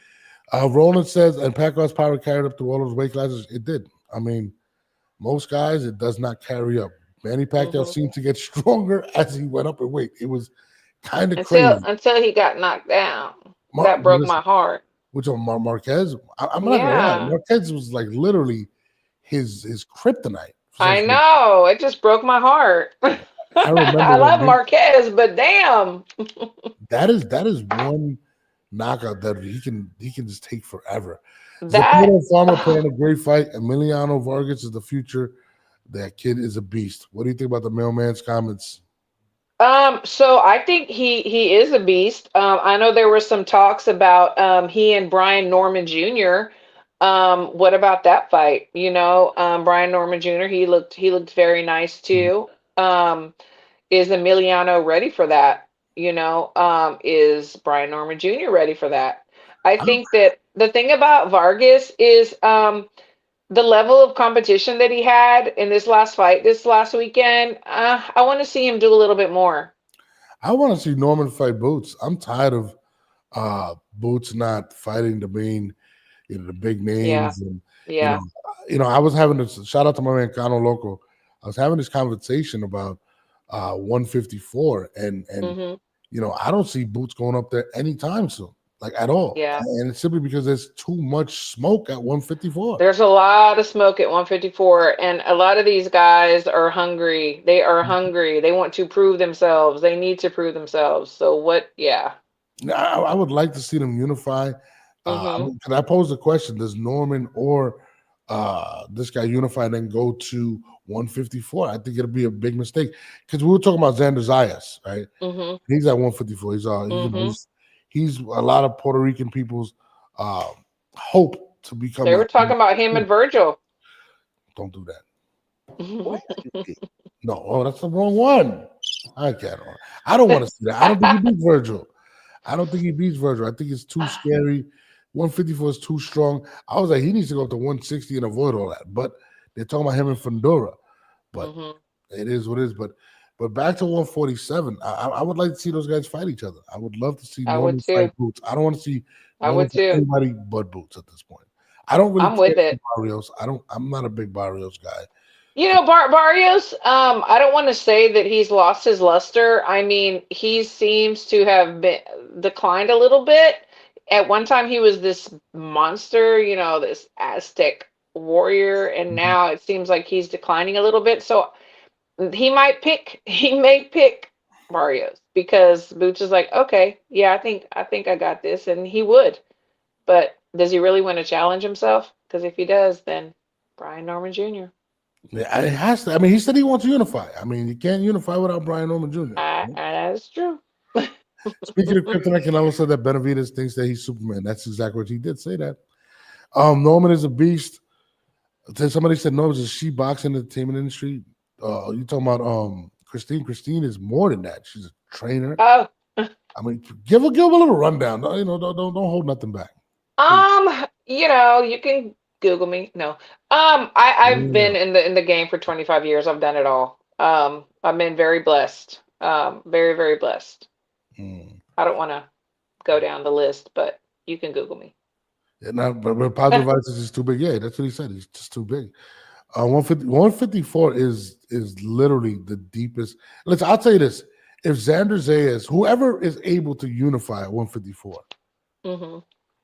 Roland says, and Pacquiao's power carried up through all those weight classes. It did. I mean, most guys, it does not carry up. Manny Pacquiao seemed to get stronger as he went up in weight. It was kind of crazy. Until he got knocked down. That broke my heart. Which one, Marquez? I'm not gonna lie. Marquez was like literally his kryptonite. I know. It just broke my heart. I love Marquez, but damn. That is one knockout that he can just take forever. That Farmer playing a great fight. Emiliano Vargas is the future. That kid is a beast. What do you think about the mailman's comments? So I think he is a beast. I know there were some talks about he and Brian Norman Jr. What about that fight? Brian Norman Jr. He looked very nice too. Is Emiliano ready for that? Is Brian Norman Jr. ready for that? I think that the thing about Vargas is the level of competition that he had in this last fight, this last weekend. I want to see him do a little bit more. I want to see Norman fight Boots. I'm tired of Boots not fighting the main, the big names. Yeah. And, I was having this, shout out to my man Cano Loco. I was having this conversation about 154 and I don't see Boots going up there anytime soon, like at all. Yeah. And it's simply because there's too much smoke at 154. There's a lot of smoke at 154, and a lot of these guys are hungry. They are hungry. They want to prove themselves. They need to prove themselves. So what? Yeah. I would like to see them unify. Can I pose the question? Does Norman or this guy unify and then go to 154? I think it'll be a big mistake because we were talking about Xander Zayas, right? He's at 154. He's a lot of Puerto Rican people's hope to become. They were talking about him and Virgil. Don't do that. No, that's the wrong one. I don't want to see that. I don't think he beats Virgil. I think it's too scary. 154 is too strong. I was like, he needs to go up to 160 and avoid all that. But they're talking about him in Fundora. But it is what it is. But back to 147, I would like to see those guys fight each other. I would love to see Norman fight Boots. I don't want to see anybody but Boots at this point. I don't really. I'm with it. Barrios. I'm not a big Barrios guy. Barrios. I don't want to say that he's lost his luster. I mean, he seems to have been declined a little bit. At one time, he was this monster, this Aztec warrior, and now it seems like he's declining a little bit. So he may pick Barrios because Boots is like, okay, yeah, I think I got this, and he would. But does he really want to challenge himself? Because if he does, then Brian Norman Jr. Yeah, it has to. I mean, he said he wants to unify. I mean, you can't unify without Brian Norman Jr. That's true. Speaking of kryptonite, Canelo said that Benavidez thinks that he's Superman. That's exactly what he did say that. Norman is a beast. Somebody said Norman's a she boxing entertainment industry. You talking about Christine? Christine is more than that. She's a trainer. Oh, I mean, give a little rundown. Don't hold nothing back. You can Google me. No. I've been in the game for 25 years. I've done it all. I've been very blessed. Very, very blessed. I don't want to go down the list, but you can Google me. Yeah, but positive vibes is just too big. Yeah, that's what he said. He's just too big. 154 is literally the deepest. I'll tell you this: if Xander Zayas, whoever is able to unify at 154,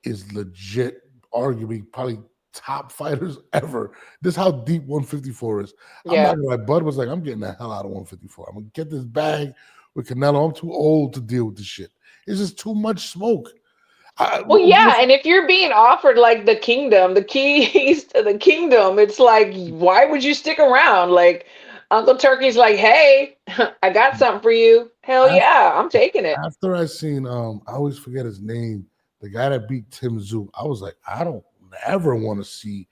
is legit, arguably probably top fighters ever. This is how deep 154 is. I'm not gonna lie. Bud was like, I'm getting the hell out of 154. I'm gonna get this bag. with Canelo. I'm too old to deal with this shit. It's just too much smoke. Well, yeah, and if you're being offered like the kingdom, the keys to the kingdom, it's like, why would you stick around? Like Uncle Turkey's like, hey, I got something for you. Hell yeah, I'm taking it. After I seen, I always forget his name, the guy that beat Tim Tszyu, I was like, I don't ever want to see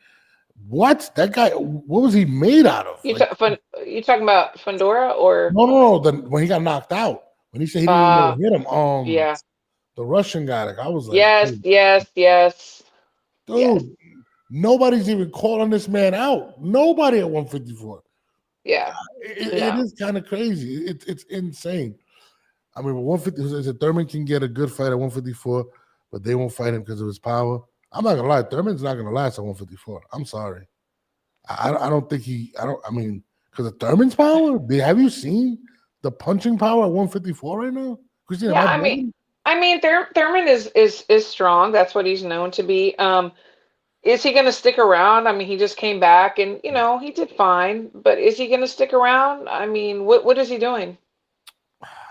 what that guy. What was he made out of? You Like, you talking about Fundora or no. When he got knocked out, when he said he didn't even know hit him, yeah. the Russian guy, like I was like, Yes, dude, yes. nobody's even calling this man out. Nobody at 154. Yeah. It is kind of crazy. It's insane. I mean, 150. Thurman can get a good fight at 154, but they won't fight him because of his power. I'm not gonna lie, Thurman's not gonna last at 154. I'm sorry. I don't think he. I mean, because of Thurman's power. Have you seen the punching power at 154 right now? Christina, Yeah, I mean, Thurman is strong. That's what he's known to be. Is he going to stick around? I mean, he just came back and he did fine. But is he going to stick around? I mean, what is he doing?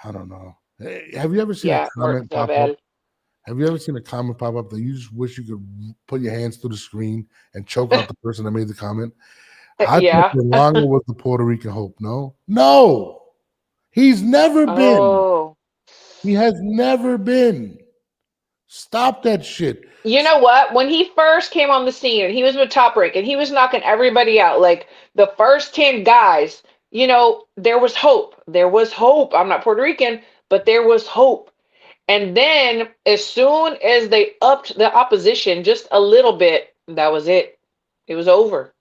I don't know. Hey, have you ever seen a comment pop up? Have you ever seen a comment pop up that you just wish you could put your hands through the screen and choke out the person that made the comment? I thought Berlanga was the Puerto Rican hope. No, he's never been. Oh. He has never been. Stop that shit. You know what? When he first came on the scene and he was with Top Rank and he was knocking everybody out, like the first 10 guys, there was hope. There was hope. I'm not Puerto Rican, but there was hope. And then as soon as they upped the opposition just a little bit, that was it. It was over.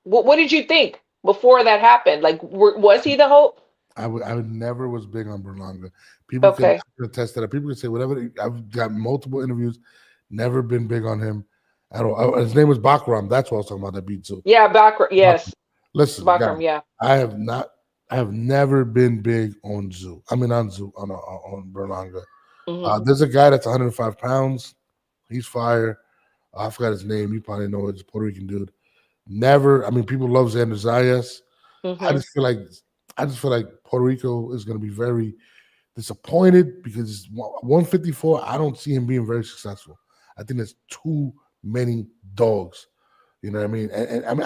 What did you think before that happened? Like, was he the hope? I never was big on Berlanga. People can attest to that. People can say whatever. I've got multiple interviews. Never been big on him at all. His name was Bakram. That's what I was talking about. That beat Tszyu. Yeah, Bakram. Yes. Listen, Bakram. guys, Yeah. I have never been big on Tszyu. I mean, on Berlanga. Mm-hmm. There's a guy that's 105 pounds. He's fire. I forgot his name. You probably know it. It's a Puerto Rican dude. Never. I mean, people love Xander Zayas. Mm-hmm. I just feel like Puerto Rico is going to be very disappointed because 154. I don't see him being very successful. I think there's too many dogs. You know what I mean? And I mean,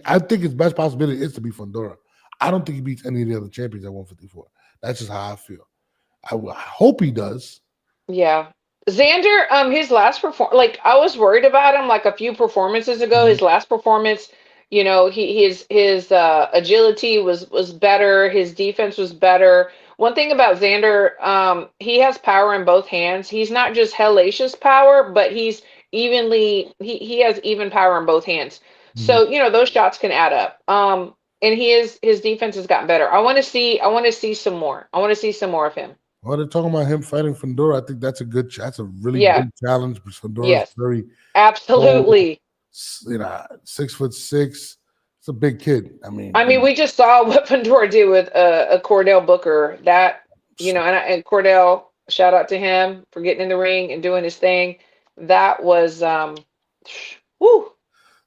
I think his best possibility is to beat Fundora. I don't think he beats any of the other champions at 154. That's just how I feel. I hope he does. Yeah. Xander, his last like I was worried about him like a few performances ago. His last performance, his agility was better. His defense was better. One thing about Xander, he has power in both hands. He's not just hellacious power, but he's he has even power in both hands. So, those shots can add up. And his defense has gotten better. I want to see some more. I want to see some more of him. Well, they're talking about him fighting Fundora. I think that's a really big challenge because Fundora is very absolutely. 6'6". It's a big kid. I mean, we just saw what Fundora did with a Cordell Booker. That and Cordell, shout out to him for getting in the ring and doing his thing. That was woo.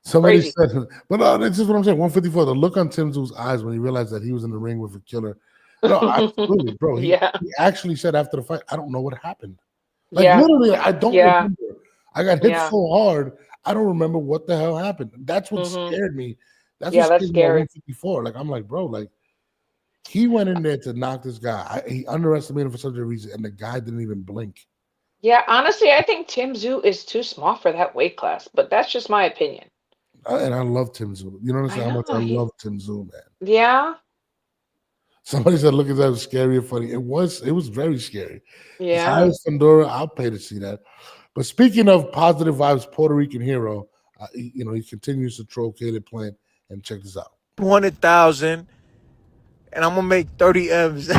Somebody crazy. said, but that's just what I'm saying. 154. The look on Tim Tszyu's eyes when he realized that he was in the ring with a killer. No, absolutely, bro. He actually said after the fight, I don't know what happened. Like literally, I don't remember. I got hit so hard, I don't remember what the hell happened. That's what scared me. That's scary. 154. Like I'm like, bro, like he went in there to knock this guy. He underestimated him for such a reason, and the guy didn't even blink. Yeah, honestly, I think Tim Tszyu is too small for that weight class, but that's just my opinion. And I love Tim Tszyu. You don't understand how much I love Tim Tszyu, man. Yeah. Somebody said, "Look at that, scary and funny." It was very scary. Yeah. As high as Fundora, I'll pay to see that. But speaking of positive vibes, Puerto Rican hero, he continues to troll Caleb Plant. And check this out: 200,000, and I'm gonna make 30 M's.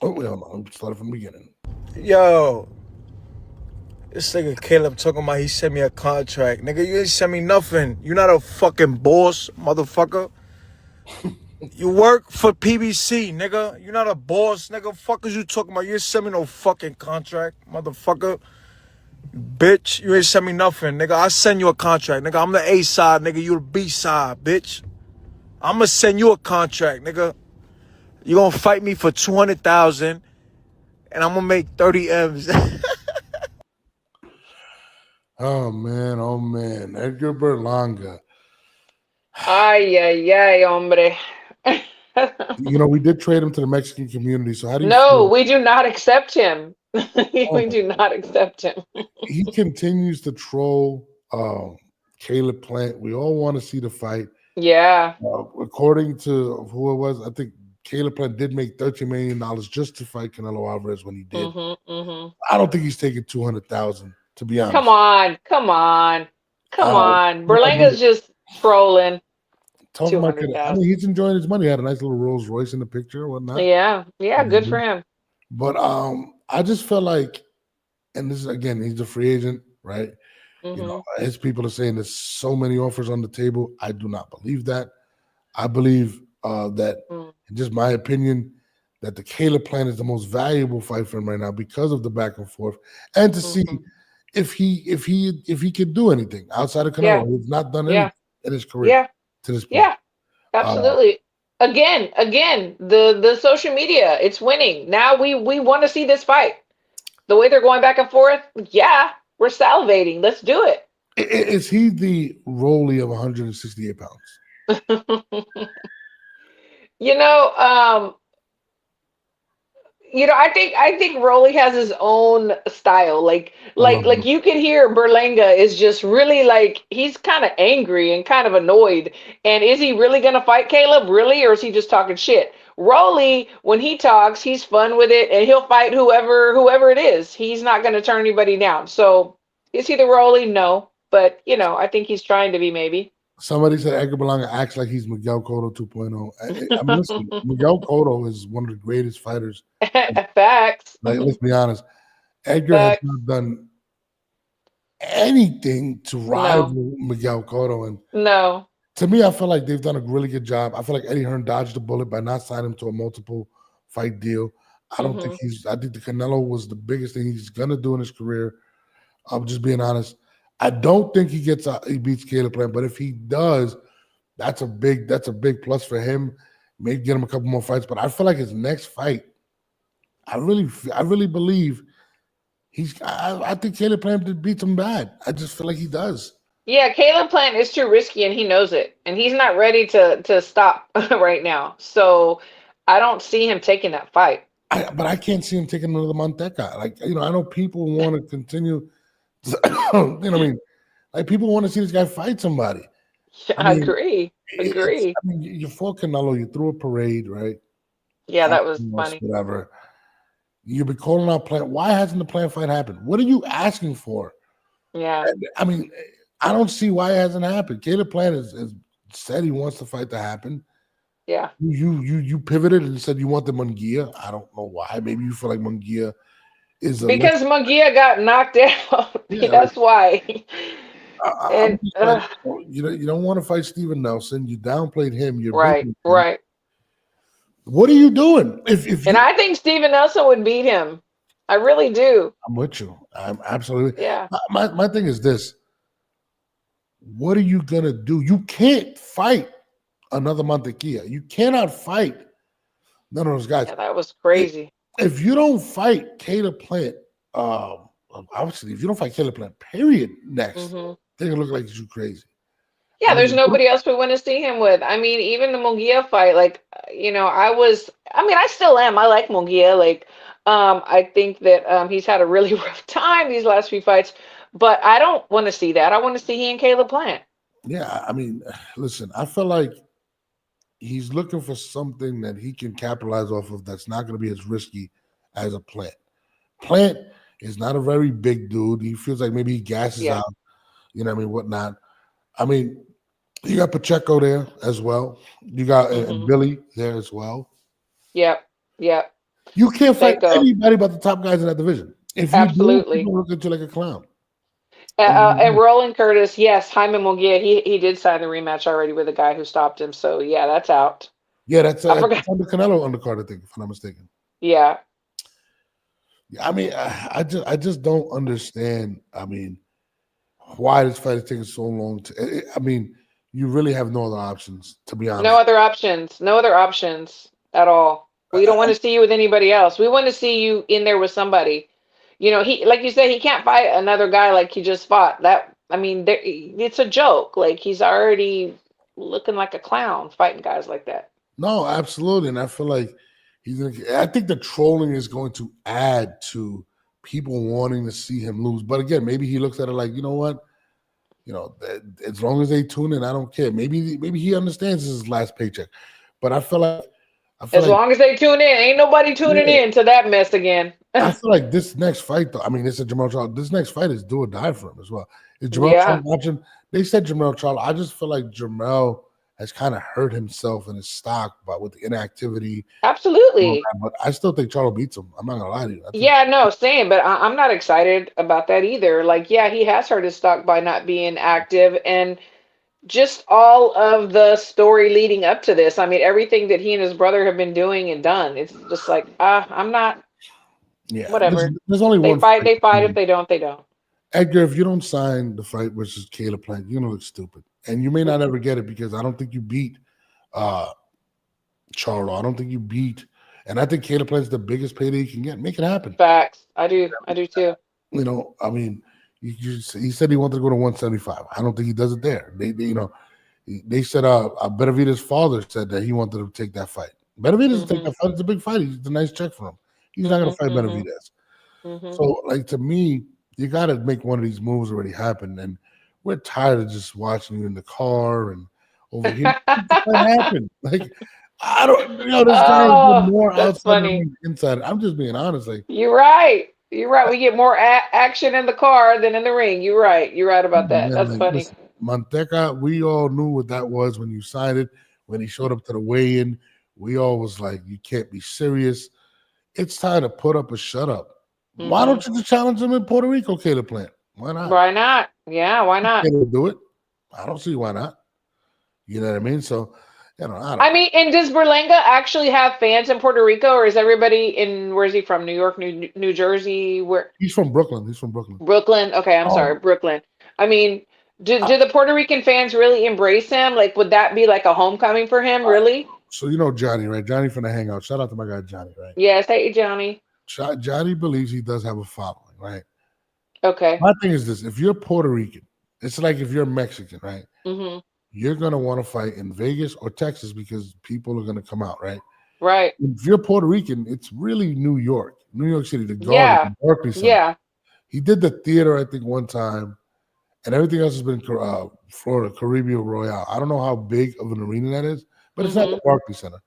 Oh, well, no, started from the beginning. Yo, this nigga Caleb talking about he sent me a contract. Nigga, you ain't sent me nothing. You not a fucking boss, motherfucker. You work for PBC, nigga. You not a boss, nigga. Fuck is you talking about? You ain't sent me no fucking contract, motherfucker. Bitch, you ain't sent me nothing, nigga. I send you a contract, nigga. I'm the A side, nigga. You the B side, bitch. I'ma send you a contract, nigga. You're gonna fight me for 200,000, and I'm gonna make 30 M's. Oh man, Edgar Berlanga. Ay, ay, ay, hombre. We did trade him to the Mexican community. So how do you No, feel? we do not accept him. Oh We my do not accept him. He continues to troll Caleb Plant. We all want to see the fight. Yeah. According to who it was, I think Caleb Plant did make $13 million just to fight Canelo Alvarez when he did. I don't think he's taking 200,000, to be honest. Come on. Come on. Come on. I Berlanga's just trolling. mean, 200,000. he's enjoying his money. He had a nice little Rolls Royce in the picture and whatnot. Yeah. Yeah. Good for him. But I just feel like, and this is again, he's a free agent, right? His people are saying there's so many offers on the table. I do not believe that. I believe that, in just my opinion, that the Caleb Plant is the most valuable fight for him right now because of the back and forth, and to see if he could do anything outside of Canelo. He's not done anything in his career to this point. Yeah. Absolutely. Again, the social media, it's winning. Now we want to see this fight. The way they're going back and forth, yeah, we're salivating. Let's do it. Is he the Rolly of 168 pounds? I think Rolly has his own style. Like you can hear Berlanga is just really like he's kind of angry and kind of annoyed. And is he really gonna fight Caleb? Really, or is he just talking shit? Rolly, when he talks, he's fun with it and he'll fight whoever it is. He's not gonna turn anybody down. So is he the Rolly? No. But I think he's trying to be maybe. Somebody said Edgar Berlanga acts like he's Miguel Cotto 2.0. I mean, listen, Miguel Cotto is one of the greatest fighters. Facts. Like, let's be honest. Edgar has not done anything to rival Miguel Cotto. And no. To me, I feel like they've done a really good job. I feel like Eddie Hearn dodged the bullet by not signing him to a multiple fight deal. I don't think I think the Canelo was the biggest thing he's gonna do in his career. I'm just being honest. I don't think he beats Caleb Plant, but if he does, that's a big plus for him. Maybe get him a couple more fights. But I feel like his next fight, I really believe I think Caleb Plant beats him bad. I just feel like he does. Yeah, Caleb Plant is too risky and he knows it. And he's not ready to stop right now. So I don't see him taking that fight. But I can't see him taking another Manteca. Like, I know people want to continue what I mean? Like, people want to see this guy fight somebody. I agree. You fought Canelo, you threw a parade, right? Yeah, that was funny. Whatever. You've been calling out Plant. Why hasn't the Plant fight happened? What are you asking for? Yeah. I mean, I don't see why it hasn't happened. Caleb Plant has said he wants the fight to happen. Yeah. You pivoted and said you want the Munguia. I don't know why. Maybe you feel like Munguia is because Munguia got knocked out. Yeah, that's why. You don't want to fight Steven Nelson. You downplayed him. You're right. What are you doing? I think Steven Nelson would beat him. I really do. I'm with you. I'm absolutely. Yeah. My thing is this. What are you gonna do? You can't fight another Mantequilla. You cannot fight none of those guys. Yeah, that was crazy. If you don't fight Caleb Plant, obviously, if you don't fight Caleb Plant, period, next, they're gonna look like you crazy. Yeah, there's nobody else we want to see him with. I mean, even the Munguia fight, like, I still am. I like Munguia. Like, I think that he's had a really rough time these last few fights, but I don't want to see that. I want to see he and Caleb Plant. Yeah, I mean, listen, I feel like he's looking for something that he can capitalize off of that's not going to be as risky as a Plant. Plant is not a very big dude. He feels like maybe he gasses out, whatnot. I mean, you got Pacheco there as well. You got Billy there as well. Yep. You can't fight anybody but the top guys in that division. If you do, people look at you like a clown. And Roland Curtis, yes, Jaime Munguia, he did sign the rematch already with the guy who stopped him. So yeah, that's out. Yeah, that's on the Canelo undercard, I think, if I'm not mistaken. Yeah. I mean, I just don't understand. I mean, why this fight is taking so long you really have no other options, to be honest. No other options at all. We don't want to see you with anybody else. We want to see you in there with somebody. You know, he, like you said, he can't fight another guy like he just fought. That, I mean, it's a joke. Like he's already looking like a clown fighting guys like that. No, absolutely. And I feel like I think the trolling is going to add to people wanting to see him lose. But again, maybe he looks at it like, you know what? You know, as long as they tune in, I don't care. Maybe he understands this is his last paycheck. But I feel like As long as they tune in, ain't nobody tuning in to that mess again. I feel like this next fight, though, I mean, it's a Jamal Charlo. This next fight is do or die for him as well. Is Jamal Charlo watching? They said Jamal Charlo. I just feel like Jamal has kind of hurt himself in his stock with the inactivity. Absolutely. But I still think Charlo beats him. I'm not gonna lie to you. Yeah, no, same. But I'm not excited about that either. Like, yeah, he has hurt his stock by not being active, and just all of the story leading up to this. I mean, everything that he and his brother have been doing and done. It's just like, I'm not. Yeah, whatever. There's only they one fight. They fight. If they don't, they don't. Edgar, if you don't sign the fight versus Caleb Plant, you're gonna look stupid, and you may not ever get it because I don't think you beat Charlo. I don't think you beat, and I think Caleb Plant's the biggest payday you can get. Make it happen. Facts. I do too. You know, I mean, he said he wanted to go to 175. I don't think he does it there. They they said Benavidez' father said that he wanted to take that fight. Benavidez will take that fight. It's a big fight. It's a nice check for him. He's not going to fight Benavidez. So, like, to me, you got to make one of these moves already happen. And we're tired of just watching you in the car and over here. What happened? Like, I don't, this guy is more outside than inside. I'm just being honest. Like, you're right. You're right. We get more action in the car than in the ring. You're right. You're right about that. That's funny. Listen, Manteca, we all knew what that was when you signed it. When he showed up to the weigh-in, we all was like, you can't be serious. It's time to put up or shut up. Why don't you just challenge him in Puerto Rico, Caleb Plant? Why not? Why not? Yeah, why not? Do it. I don't see why not. You know what I mean? So, I mean, and does Berlanga actually have fans in Puerto Rico, or is everybody in, where's he from? New York, New Jersey? Where? He's from Brooklyn. Brooklyn. Okay, I'm sorry, Brooklyn. I mean, do the Puerto Rican fans really embrace him? Like, would that be like a homecoming for him, really? So you know Johnny, right? Johnny from the Hangout. Shout out to my guy Johnny, right? Yes, hey Johnny. Johnny believes he does have a following, right? Okay. My thing is this: if you're Puerto Rican, it's like if you're Mexican, right? You're gonna want to fight in Vegas or Texas because people are gonna come out, right? Right. If you're Puerto Rican, it's really New York City, the Garden, Berkeley Center. Yeah. He did the theater, I think, one time, and everything else has been Florida, Caribbean Royale. I don't know how big of an arena that is, but it's not the Barclays Center.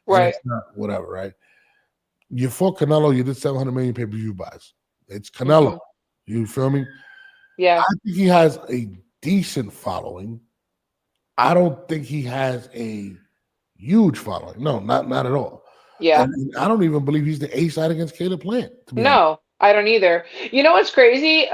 Right. It's not whatever, right? You fought Canelo, you did 700 million pay-per-view buys. It's Canelo. You feel me? Yeah. I think he has a decent following. I don't think he has a huge following. No, not at all. Yeah. And I don't even believe he's the A side against Caleb Plant. No, I don't either. You know what's crazy?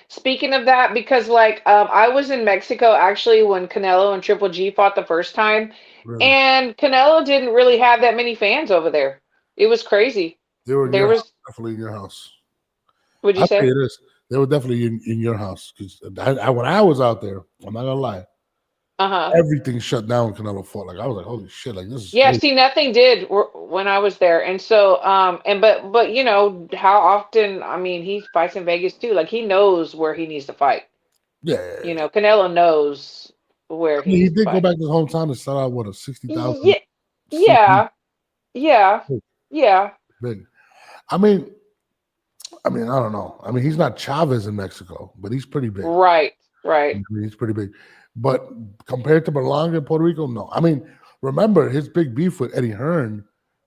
Speaking of that, because I was in Mexico actually when Canelo and Triple G fought the first time, and Canelo didn't really have that many fans over there. It was crazy. They were definitely in your house. What'd you say? They were definitely in your house because when I was out there, I'm not gonna lie. Everything shut down when Canelo fought. Like I was like, holy shit! Like this is crazy. See, nothing did when I was there, and so but you know how often? I mean, he fights in Vegas too. Like he knows where he needs to fight. Yeah. You know, Canelo knows where he did go back to his hometown and sell out a 60,000. Yeah. Big. I mean, I don't know. I mean, he's not Chavez in Mexico, but he's pretty big. Right. I mean, he's pretty big. But compared to Berlanga in Puerto Rico, no. I mean, remember his big beef with Eddie Hearn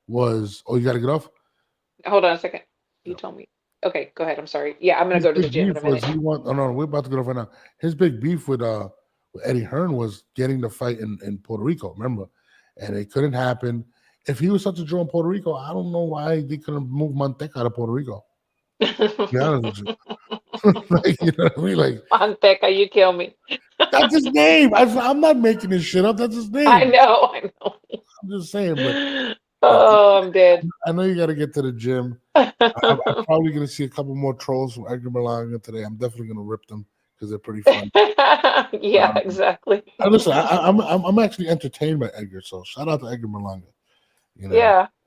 was. Oh, you got to get off. Hold on a second. You told me. Okay, go ahead. I'm sorry. Yeah, I'm gonna go to the gym in a minute. No, we're about to get off right now. His big beef with Eddie Hearn was getting the fight in Puerto Rico. Remember, and it couldn't happen. If he was such a draw in Puerto Rico, I don't know why they couldn't move Manteca out of Puerto Rico. To be honest with you. Like, you know what I mean? Like Manteca, you kill me. That's his name. I'm not making this shit up. That's his name. I know. I'm just saying, but I'm dead. I know you got to get to the gym. I'm probably going to see a couple more trolls from Edgar Berlanga today. I'm definitely going to rip them because they're pretty fun. Yeah, exactly. Listen, I'm actually entertained by Edgar, so shout out to Edgar Berlanga. You know,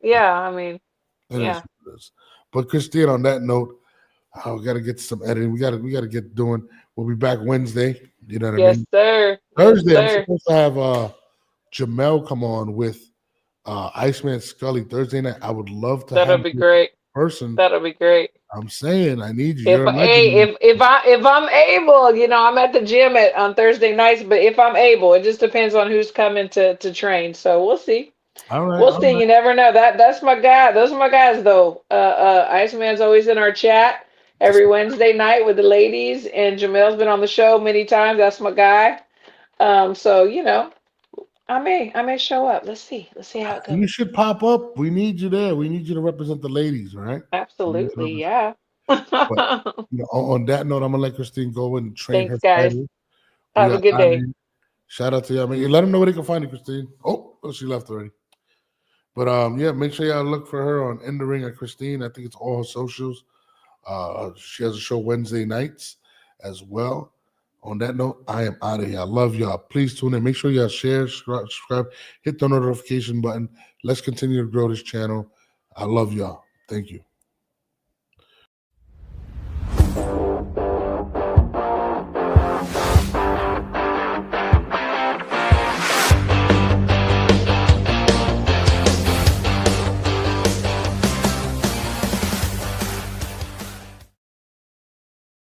Yeah. I mean, it is yeah. what it is. But Christine, on that note, we got to get some editing. We got to get doing. We'll be back Wednesday. You know what I Yes, mean? sir. Yes, Thursday, I'm sir. supposed to have Jamel come on with Iceman Scully Thursday night. I would love to That'll have be you in great. person. That'll be great. I'm saying I need you. If You're a legend. if I'm able, I'm at the gym on Thursday nights, but if I'm able, it just depends on who's coming to train. So we'll see. All right, We'll all see. right. You never know. That's my guy. Those are my guys though. Iceman's always in our chat every Wednesday night with the ladies, and Jamel's been on the show many times. That's my guy. So I may show up. Let's see. Let's see how it You goes. should pop up. We need you there. We need you to represent the ladies, all right? Absolutely, yeah. But on that note, I'm gonna let Christine go and train her Thanks, guys. fighter. We Have a are good out day. here. Shout out to y'all. Man. Let them know where they can find you, Christine. Oh, she left already. But yeah, make sure y'all look for her on In the Ring at Christine. I think it's all her socials. She has a show Wednesday nights as well. On that note, I am out of here. I love y'all. Please tune in. Make sure y'all share, subscribe, hit the notification button. Let's continue to grow this channel. I love y'all. Thank you.